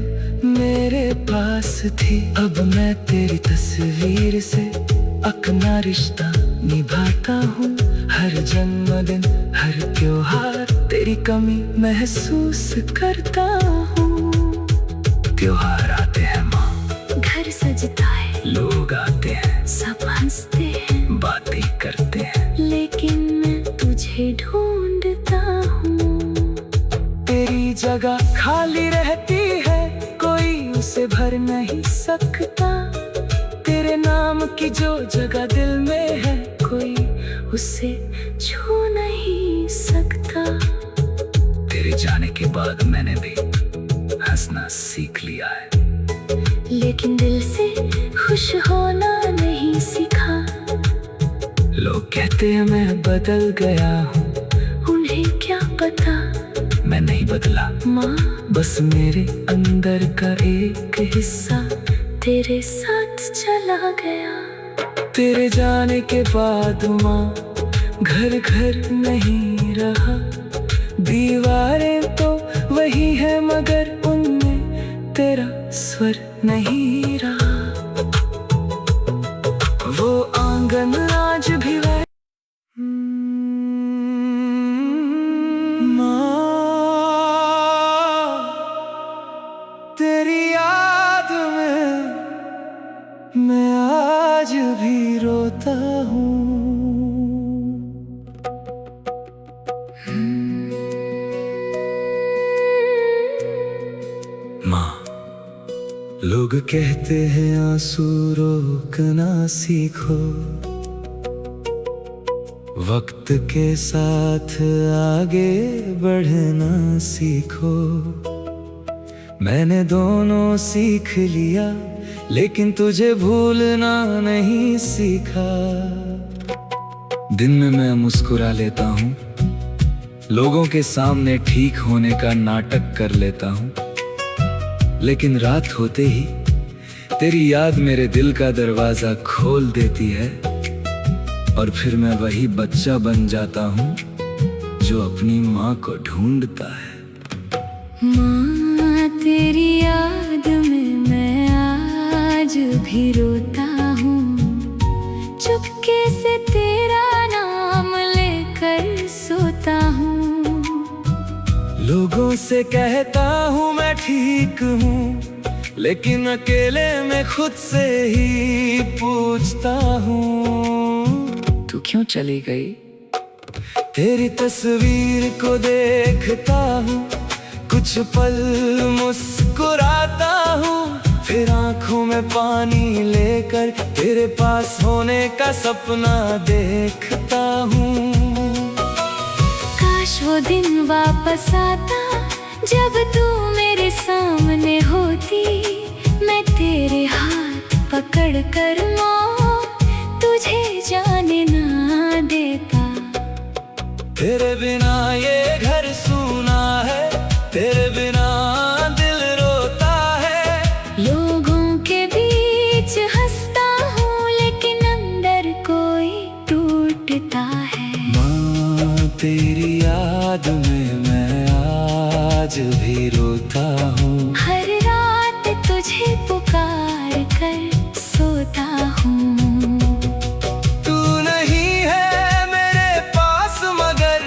मेरे पास थी। अब मैं तेरी तस्वीर से अपना रिश्ता निभाता हूँ। हर जन्मदिन हर त्योहार तेरी कमी महसूस करता हूँ। त्योहार आते हैं माँ, घर सजता है, लोग आते हैं, सब हंसते हैं, बातें करते हैं, लेकिन मैं तुझे ढूंढता हूँ। तेरी जगह खाली रहती है, कोई उसे भर नहीं सकता। तेरे नाम की जो जगह दिल में है, कोई उसे छू नहीं सकता। तेरे जाने के बाद मैंने भी हंसना सीख लिया है, लेकिन दिल से खुश होना नहीं सीखा। लोग कहते हैं मैं बदल गया हूँ, उन्हें क्या पता मैं नहीं बदला माँ, बस मेरे अंदर का एक हिस्सा तेरे साथ चला गया। तेरे जाने के बाद माँ घर घर नहीं रहा। दीवारें तो वही है मगर उनमें तेरा स्वर नहीं रहा। वो आंगन आज भी वह माँ, तेरी याद में मैं आज भी रोता हूँ। माँ, लोग कहते हैं आंसू रोकना सीखो, वक्त के साथ आगे बढ़ना सीखो। मैंने दोनों सीख लिया, लेकिन तुझे भूलना नहीं सीखा। दिन में मैं मुस्कुरा लेता हूँ, लोगों के सामने ठीक होने का नाटक कर लेता हूँ, लेकिन रात होते ही तेरी याद मेरे दिल का दरवाजा खोल देती है, और फिर मैं वही बच्चा बन जाता हूँ जो अपनी माँ को ढूंढता है। माँ तेरी याद में मैं आज भी रोता हूँ, चुपके से तेरा नाम लेकर सोता हूँ। लोगों से कहता हूँ मैं ठीक हूँ, लेकिन अकेले में खुद से ही पूछता हूँ, तू क्यों चली गई? तेरी तस्वीर को देखता हूँ, कुछ पल मुस्कुराता हूँ, फिर आंखों में पानी लेकर तेरे पास होने का सपना देखता हूँ। काश वो दिन वापस आता जब तू मेरे सामने होती, मैं तेरे हाथ पकड़ कर माँ तुझे जाने ना देता। तेरे बिना ये घर सूना है, तेरे बिना दिल रोता है। लोगों के बीच हंसता हूँ, लेकिन अंदर कोई टूटता है। माँ तेरी याद में मैं आज भी रोता हूँ, हर रात तुझे पुकार कर सोता हूँ। तू नहीं है मेरे पास मगर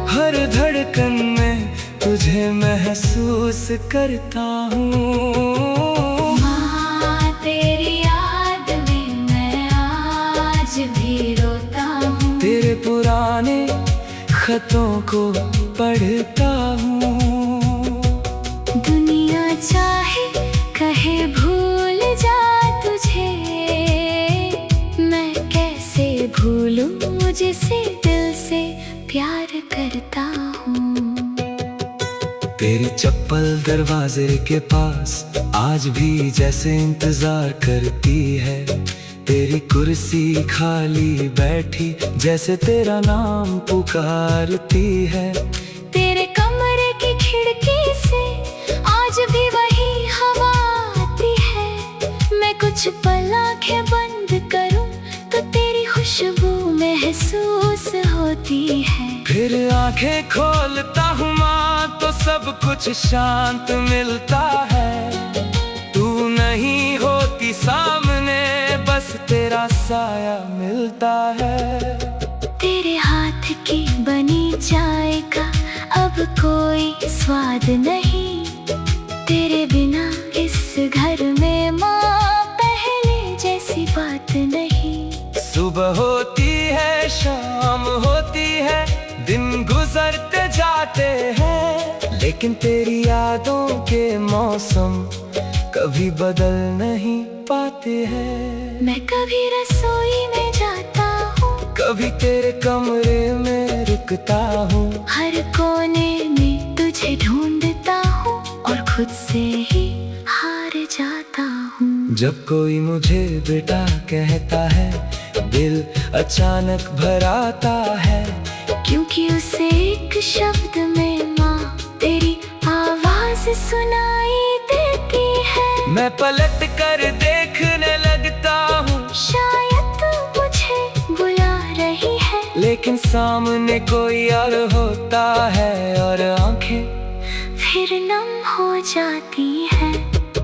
हर धड़कन में तुझे महसूस करता हूँ। माँ तेरी याद में मैं आज भी रोता हूँ, तेरे पुराने खतों को पढ़ता हूँ। दुनिया चाहे कहे भूल जा तुझे, मैं कैसे भूलूं जिसे दिल से प्यार करता हूँ। तेरी चप्पल दरवाजे के पास आज भी जैसे इंतजार करती है, तेरी कुर्सी खाली बैठी जैसे तेरा नाम पुकारती है। तेरे कमरे की खिड़की से आज भी वही हवा आती है, मैं कुछ पल आंखें बंद करूं तो तेरी खुशबू महसूस होती है। फिर आंखें खोलता हूँ माँ तो सब कुछ शांत मिलता है। तू नहीं होती सामने, बस तेरा साया मिलता है। तेरे हाथ की बनी चाय का अब कोई स्वाद नहीं, तेरे बिना इस घर में माँ पहले जैसी बात नहीं। सुबह होती है, शाम होती है, दिन गुजरते जाते हैं, लेकिन तेरी यादों के मौसम कभी बदल नहीं पाते हैं। मैं कभी रसोई में जाता हूँ, कभी तेरे कमरे में रुकता हूँ, हर कोने में तुझे ढूंढता हूँ और खुद से ही हार जाता हूँ। जब कोई मुझे बेटा कहता है, दिल अचानक भर आता है, क्योंकि उसे एक शब्द में माँ तेरी आवाज सुनाई देती है। मैं पलट कर देखने लगता हूँ, शायद तू मुझे बुला रही है, लेकिन सामने कोई और होता है और आंखें फिर नम हो जाती है।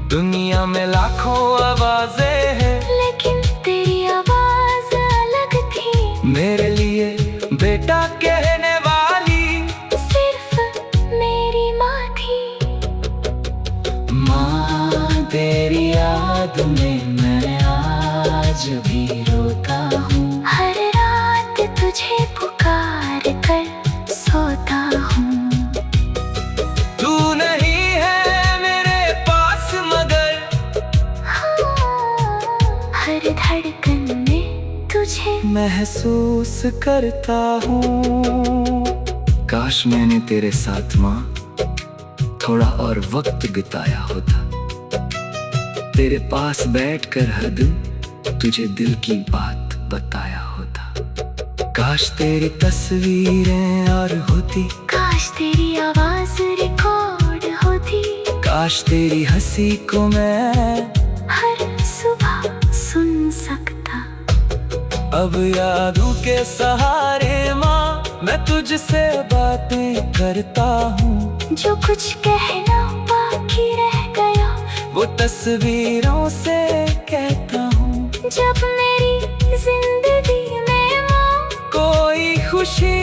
दुनिया में लाखों आवाजें हैं, लेकिन तेरी आवाज अलग थी, मेरे लिए बेटा कहने वाली सिर्फ मेरी माँ थी। माँ तेरी याद में मैं आज भी रोता हूँ, हर रात तुझे पुकार कर सोता हूँ। तू नहीं है मेरे महसूस करता हूँ। काश मैंने तेरे साथ माँ थोड़ा और वक्त बिताया होता, तेरे पास बैठकर हर दिन तुझे दिल की बात बताया होता। काश तेरी तस्वीरें और होती, काश तेरी आवाज रिकॉर्ड होती, काश तेरी हंसी को मैं हर सुबह सुन सकता। अब यादों के सहारे माँ मैं तुझसे बातें करता हूँ। जो कुछ कहना बाकी रह गया वो तस्वीरों से कहता हूँ। जब मेरी जिंदगी में माँ कोई खुशी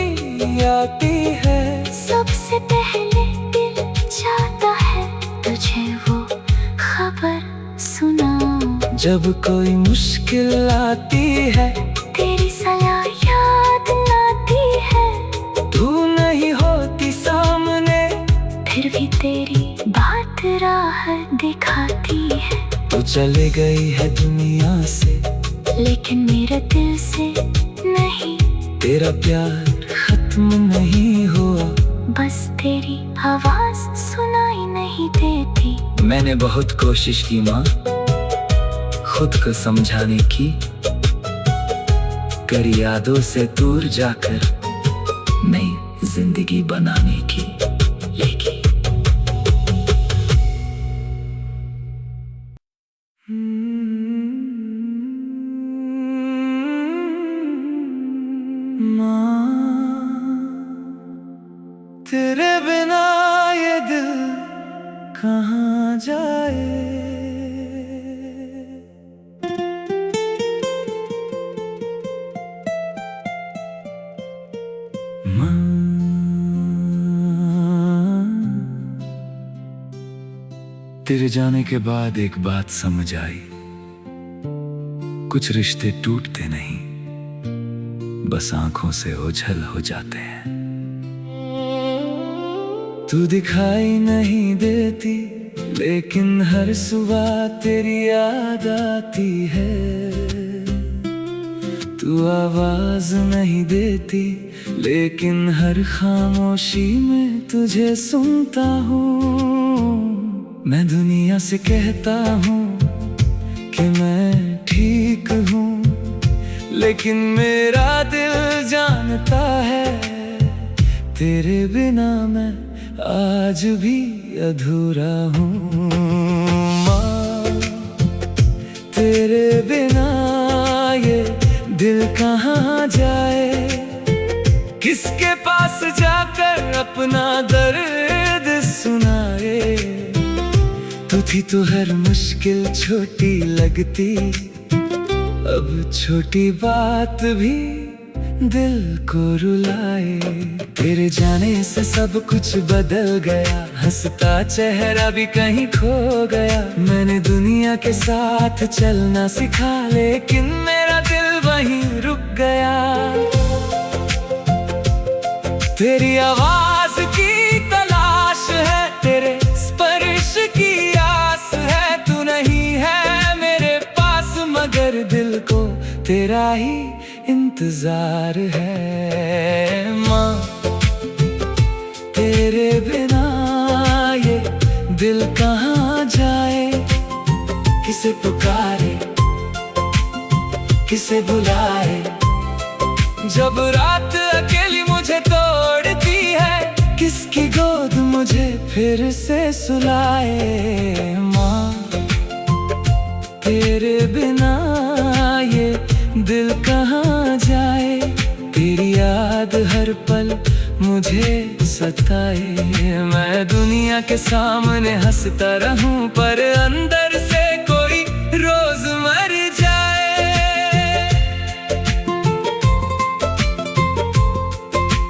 आती है, सबसे पहले दिल चाहता है तुझे वो खबर सुनाऊं। जब कोई मुश्किल आती है, तेरी सलाह याद आती है। तू नहीं होती सामने, फिर भी तेरी बात राह दिखाती है। तू चले गई है दुनिया से, लेकिन मेरे दिल से नहीं। तेरा प्यार खत्म नहीं हुआ, बस तेरी आवाज सुनाई नहीं देती। मैंने बहुत कोशिश की माँ खुद को समझाने की, कर यादों से दूर जाकर नई जिंदगी बनाने की, लेकिन तेरे बिना ये दिल कहाँ जाए। तेरे जाने के बाद एक बात समझ आई, कुछ रिश्ते टूटते नहीं, बस आंखों से ओझल हो जाते हैं। तू दिखाई नहीं देती, लेकिन हर सुबह तेरी याद आती है। तू आवाज नहीं देती, लेकिन हर खामोशी में तुझे सुनता हूँ। मैं दुनिया से कहता हूँ कि मैं ठीक हूँ, लेकिन मेरा दिल जानता है तेरे बिना मैं आज भी अधूरा हूँ। माँ तेरे बिना ये दिल कहाँ जाए, किसके पास जाकर अपना दर्द सुनाए। तू थी तो हर मुश्किल छोटी लगती, अब छोटी बात भी दिल को रुलाए। तेरे जाने से सब कुछ बदल गया, हंसता चेहरा भी कहीं खो गया। मैंने दुनिया के साथ चलना सिखा, लेकिन मेरा दिल वहीं रुक गया। तेरी आवाज की तलाश है, तेरे स्पर्श की आस है। तू नहीं है मेरे पास, मगर दिल को तेरा ही इंतजार है। माँ तेरे बिना ये दिल कहाँ जाए, किसे पुकारे किसे बुलाए। जब रात अकेली मुझे तोड़ती है, किसकी गोद मुझे फिर से सुलाए। माँ तेरे बिना ये दिल कहाँ जाए, तेरी याद हर पल मुझे सताए। मैं दुनिया के सामने हंसता रहूं, पर अंदर से कोई रोज मर जाए।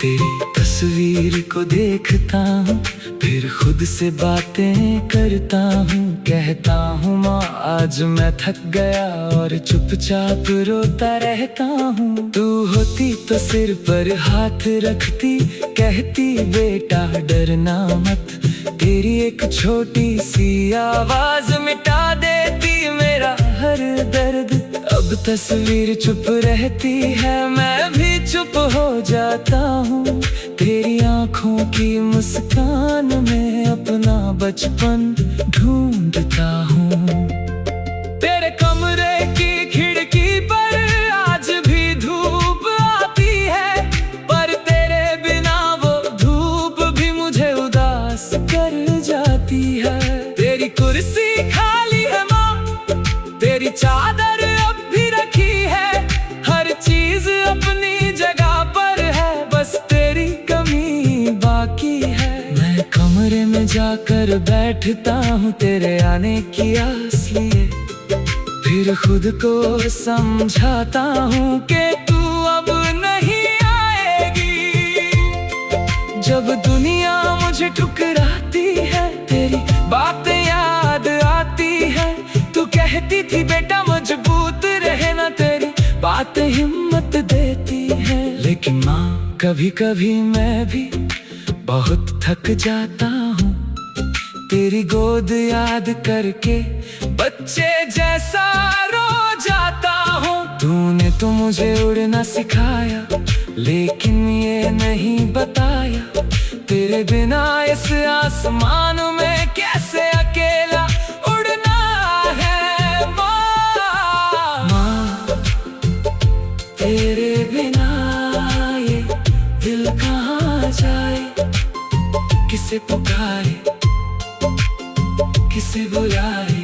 तेरी तस्वीर को देखता हूँ, फिर खुद से बातें करता हूँ। कहता हूँ माँ आज मैं थक गया, और चुपचाप रोता रहता हूँ। तू होती तो सिर पर हाथ रखती, कहती बेटा डरना मत। तेरी एक छोटी सी आवाज मिटा देती मेरा हर दर्द। अब अब तस्वीर चुप रहती है, मैं भी चुप हो जाता हूँ। तेरी आंखों की मुस्कान में अपना बचपन ढूंढता हूँ। तेरे कमरे की खिड़की पर आज भी धूप आती है, पर तेरे बिना वो धूप भी मुझे उदास कर जाती है। तेरी कुर्सी खाली है माँ, तेरी चादर अब भी रखी है, हर चीज अपनी जगह पर है, बस तेरी कमी बाकी है। मैं कमरे में जाकर बैठता हूँ तेरे आने की आस लिए, फिर खुद को समझाता हूँ कि तू अब नहीं आएगी। जब दुनिया मुझे ठुकराती है, तेरी बातें याद आती है। तू कहती थी बेटा मजबूत रहना, तेरी बातें हिम्मत देती है। लेकिन माँ कभी कभी मैं भी बहुत थक जाता हूँ, तेरी गोद याद करके बच्चे जैसा रो जाता हूँ। तूने तो मुझे उड़ना सिखाया, लेकिन ये नहीं बताया तेरे बिना इस आसमान में कैसे अकेला उड़ना है। माँ तेरे बिना ये दिल कहाँ जाए, किसे पुकारे किसे बुलाए।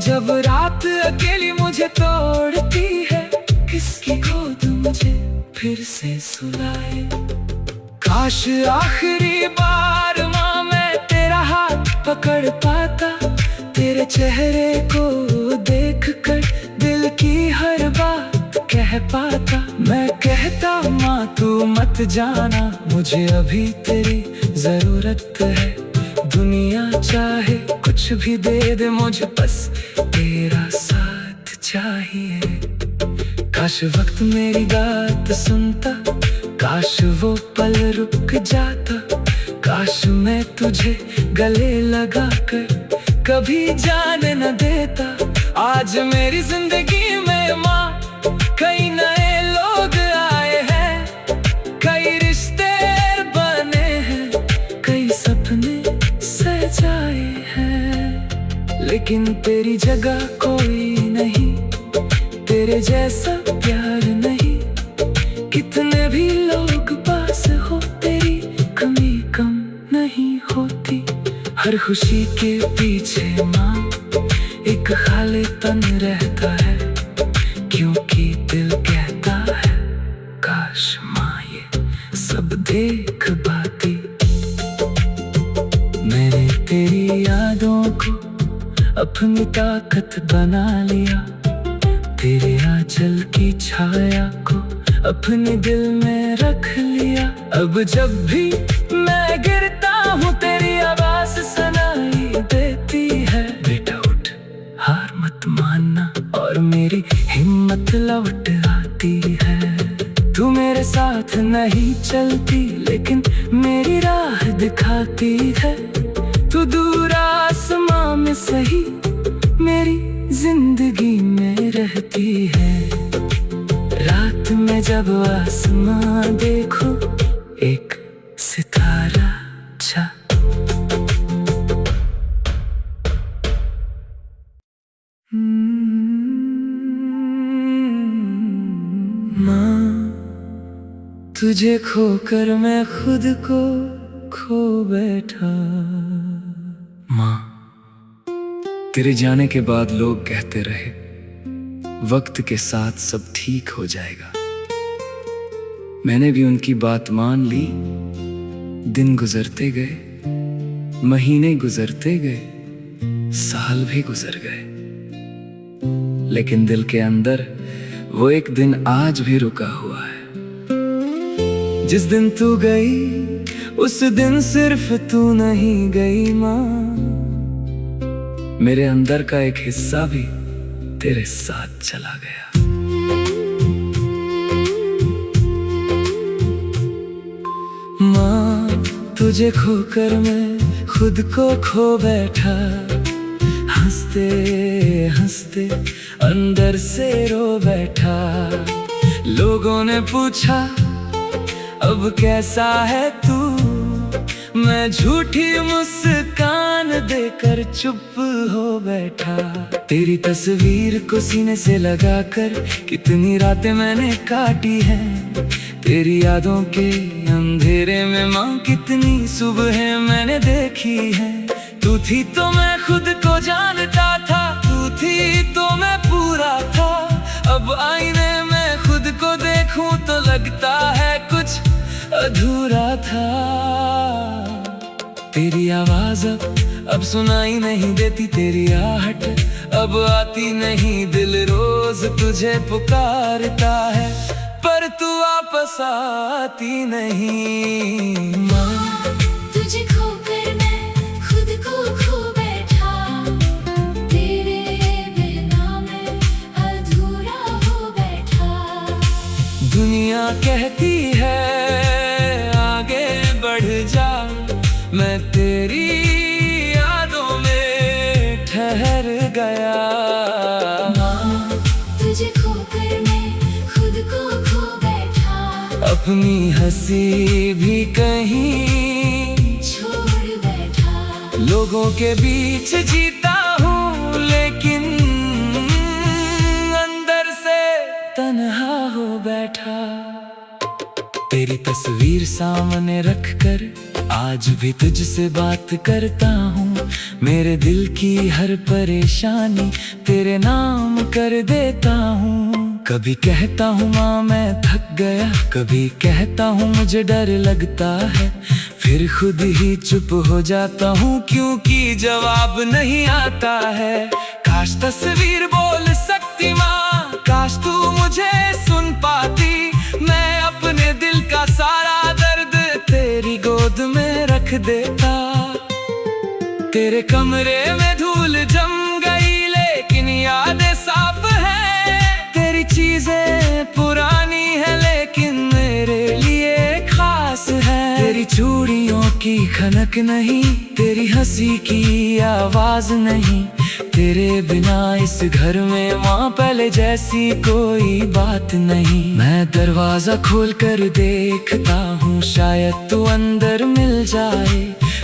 जब रात अकेली मुझे तोड़ती है, किसकी गोद मुझे फिर से सुलाए। काश आखिरी बार माँ मैं तेरा हाथ पकड़ पाता, तेरे चेहरे को देखकर दिल की हर बात कह पाता। मैं कहता माँ तू मत जाना, मुझे अभी तेरी जरूरत है। दुनिया चाहे कुछ भी दे दे, मुझे बस तेरा साथ चाहिए। काश वक्त मेरी बात सुनता, काश वो पल रुक जाता, काश मैं तुझे गले लगाकर कभी जाने न देता। आज मेरी जिंदगी में माँ कई नए लोग आए हैं, कई रिश्ते बने हैं, कई सपने सजाए हैं, लेकिन तेरी जगह कोई नहीं, तेरे जैसा प्यार नहीं। कितने भी लोग पास हो, तेरी कमी कम नहीं होती। हर खुशी के पीछे माँ एक खाली तन रहता है, क्योंकि दिल कहता है काश माँ ये सब देख पाती। मैंने तेरी यादों को अपनी ताकत बना लिया, तेरे आंचल की छाया को अपने दिल में रख लिया। अब जब भी मैं गिरता हूँ तेरी आवाज सुनाई देती है, बेटा उठ हार मत मानना, और मेरी हिम्मत लौट आती है। तू मेरे साथ नहीं चलती, लेकिन मेरी राह दिखाती है। तू दूर आसमां में सही, मेरी जिंदगी में रहती है। रात में जब आसमां देखो, एक सितारा छा। माँ तुझे खोकर मैं खुद को खो बैठा। माँ तेरे जाने के बाद लोग कहते रहे वक्त के साथ सब ठीक हो जाएगा। मैंने भी उनकी बात मान ली। दिन गुजरते गए, महीने गुजरते गए, साल भी गुजर गए, लेकिन दिल के अंदर वो एक दिन आज भी रुका हुआ है। जिस दिन तू गई उस दिन सिर्फ तू नहीं गई माँ, मेरे अंदर का एक हिस्सा भी तेरे साथ चला गया। माँ तुझे खोकर मैं खुद को खो बैठा। हंसते हंसते अंदर से रो बैठा। लोगों ने पूछा अब कैसा है तू, मैं झूठी मुस्कान देकर चुप हो बैठा। तेरी तस्वीर को सीने से लगाकर कितनी रातें मैंने काटी हैं, तेरी यादों के अंधेरे में माँ कितनी सुबहें मैंने देखी हैं। तू थी तो मैं खुद को जानता था, तू थी तो मैं पूरा था। अब आईने में खुद को देखूं तो लगता है कुछ अधूरा था। तेरी आवाज अब सुनाई नहीं देती, तेरी आहट अब आती नहीं। दिल रोज तुझे पुकारता है पर तू वापस आती नहीं। माँ तुझे खोकर मैं खुद को खो बैठा, तेरे बिना मैं अधूरा हो बैठा। दुनिया कहती है आगे बढ़ जा, मैं तेरी यादों में ठहर गया। माँ तुझे खोकर मैं खुद को खो बैठा, अपनी हंसी भी कहीं छोड़ बैठा। लोगों के बीच जीता हूँ लेकिन अंदर से तन्हा हो बैठा। तेरी तस्वीर सामने रखकर आज भी तुझसे बात करता हूँ। मेरे दिल की हर परेशानी तेरे नाम कर देता हूँ। कभी कहता हूँ माँ मैं थक गया, कभी कहता हूँ मुझे डर लगता है, फिर खुद ही चुप हो जाता हूँ क्योंकि जवाब नहीं आता है। काश तस्वीर बोल सकती माँ, काश तू मुझे सुन पाती। मैं अपने दिल का सारा दर्द तेरी गोद में रख देता। तेरे कमरे में धूल जम गई लेकिन यादें साफ है। तेरी चीजें पुरानी है लेकिन मेरे लिए खास है। तेरी चूड़ियों की खनक नहीं, तेरी हंसी की आवाज नहीं। तेरे बिना इस घर में माँ पहले जैसी कोई बात नहीं। मैं दरवाजा खोल कर देखता हूँ शायद तू अंदर मिल जाए,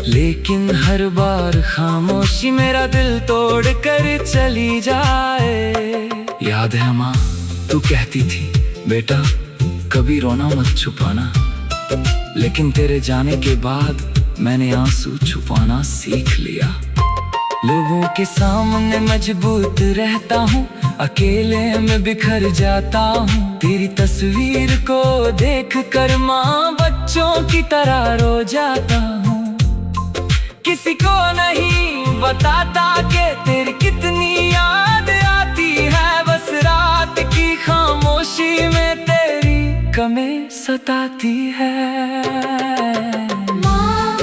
लेकिन हर बार खामोशी मेरा दिल तोड़ कर चली जाए। याद है माँ तू कहती थी बेटा कभी रोना मत छुपाना, लेकिन तेरे जाने के बाद मैंने आंसू छुपाना सीख लिया। लोगों के सामने मजबूत रहता हूँ, अकेले में बिखर जाता हूँ। तेरी तस्वीर को देख कर माँ बच्चों की तरह रो जाता हूँ। किसी को नहीं बताता कि तेरी कितनी याद आती है, बस रात की खामोशी में तेरी कमी सताती है। माँ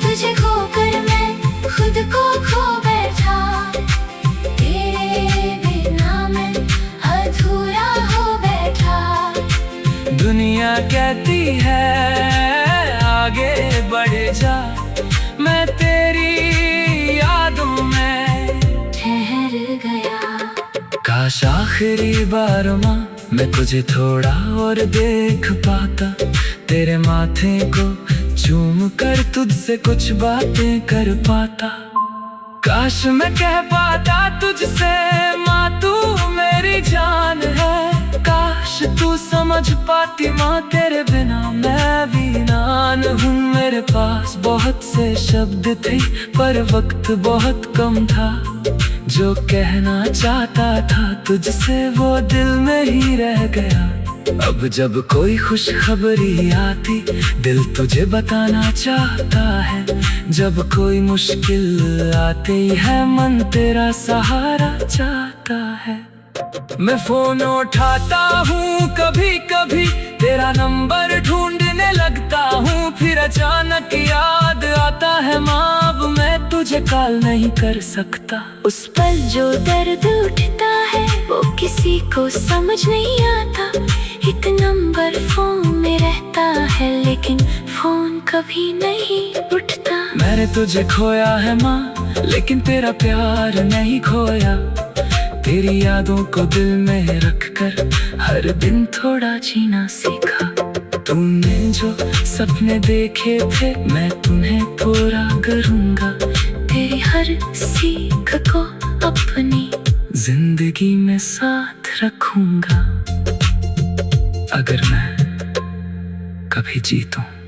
तुझे खोकर मैं खुद को खो बैठा, तेरे बिना मैं अधूरा हो बैठा। दुनिया कहती है आगे बढ़ जा, मैं तेरी यादों में ठहर गया। काश आखिरी बार माँ मैं तुझे थोड़ा और देख पाता, तेरे माथे को चूम कर तुझसे कुछ बातें कर पाता। काश मैं कह पाता तुझसे माँ तू मेरी जान है। काश तू समझ पाती माँ तेरे बिना मैं वीरान हूँ। मेरे पास बहुत से शब्द थे पर वक्त बहुत कम था, जो कहना चाहता था तुझसे वो दिल में ही रह गया। अब जब कोई खुशखबरी आती दिल तुझे बताना चाहता है, जब कोई मुश्किल आती है मन तेरा सहारा चाहता है। मैं फोन उठाता हूँ कभी कभी, तेरा नंबर ढूंढने लगता हूँ, फिर अचानक याद आता है माँ अब मैं तुझे कॉल नहीं कर सकता। उस पल जो दर्द उठता है वो किसी को समझ नहीं आता। एक नंबर फोन में रहता है लेकिन फोन कभी नहीं उठता। मैंने तुझे खोया है माँ लेकिन तेरा प्यार नहीं खोया, तेरी यादों को दिल में रखकर हर दिन थोड़ा जीना सीखा। तूने जो सपने देखे थे मैं तुम्हें पूरा करूंगा। तेरी हर सीख को अपनी जिंदगी में साथ रखूंगा। अगर मैं कभी जीतूं।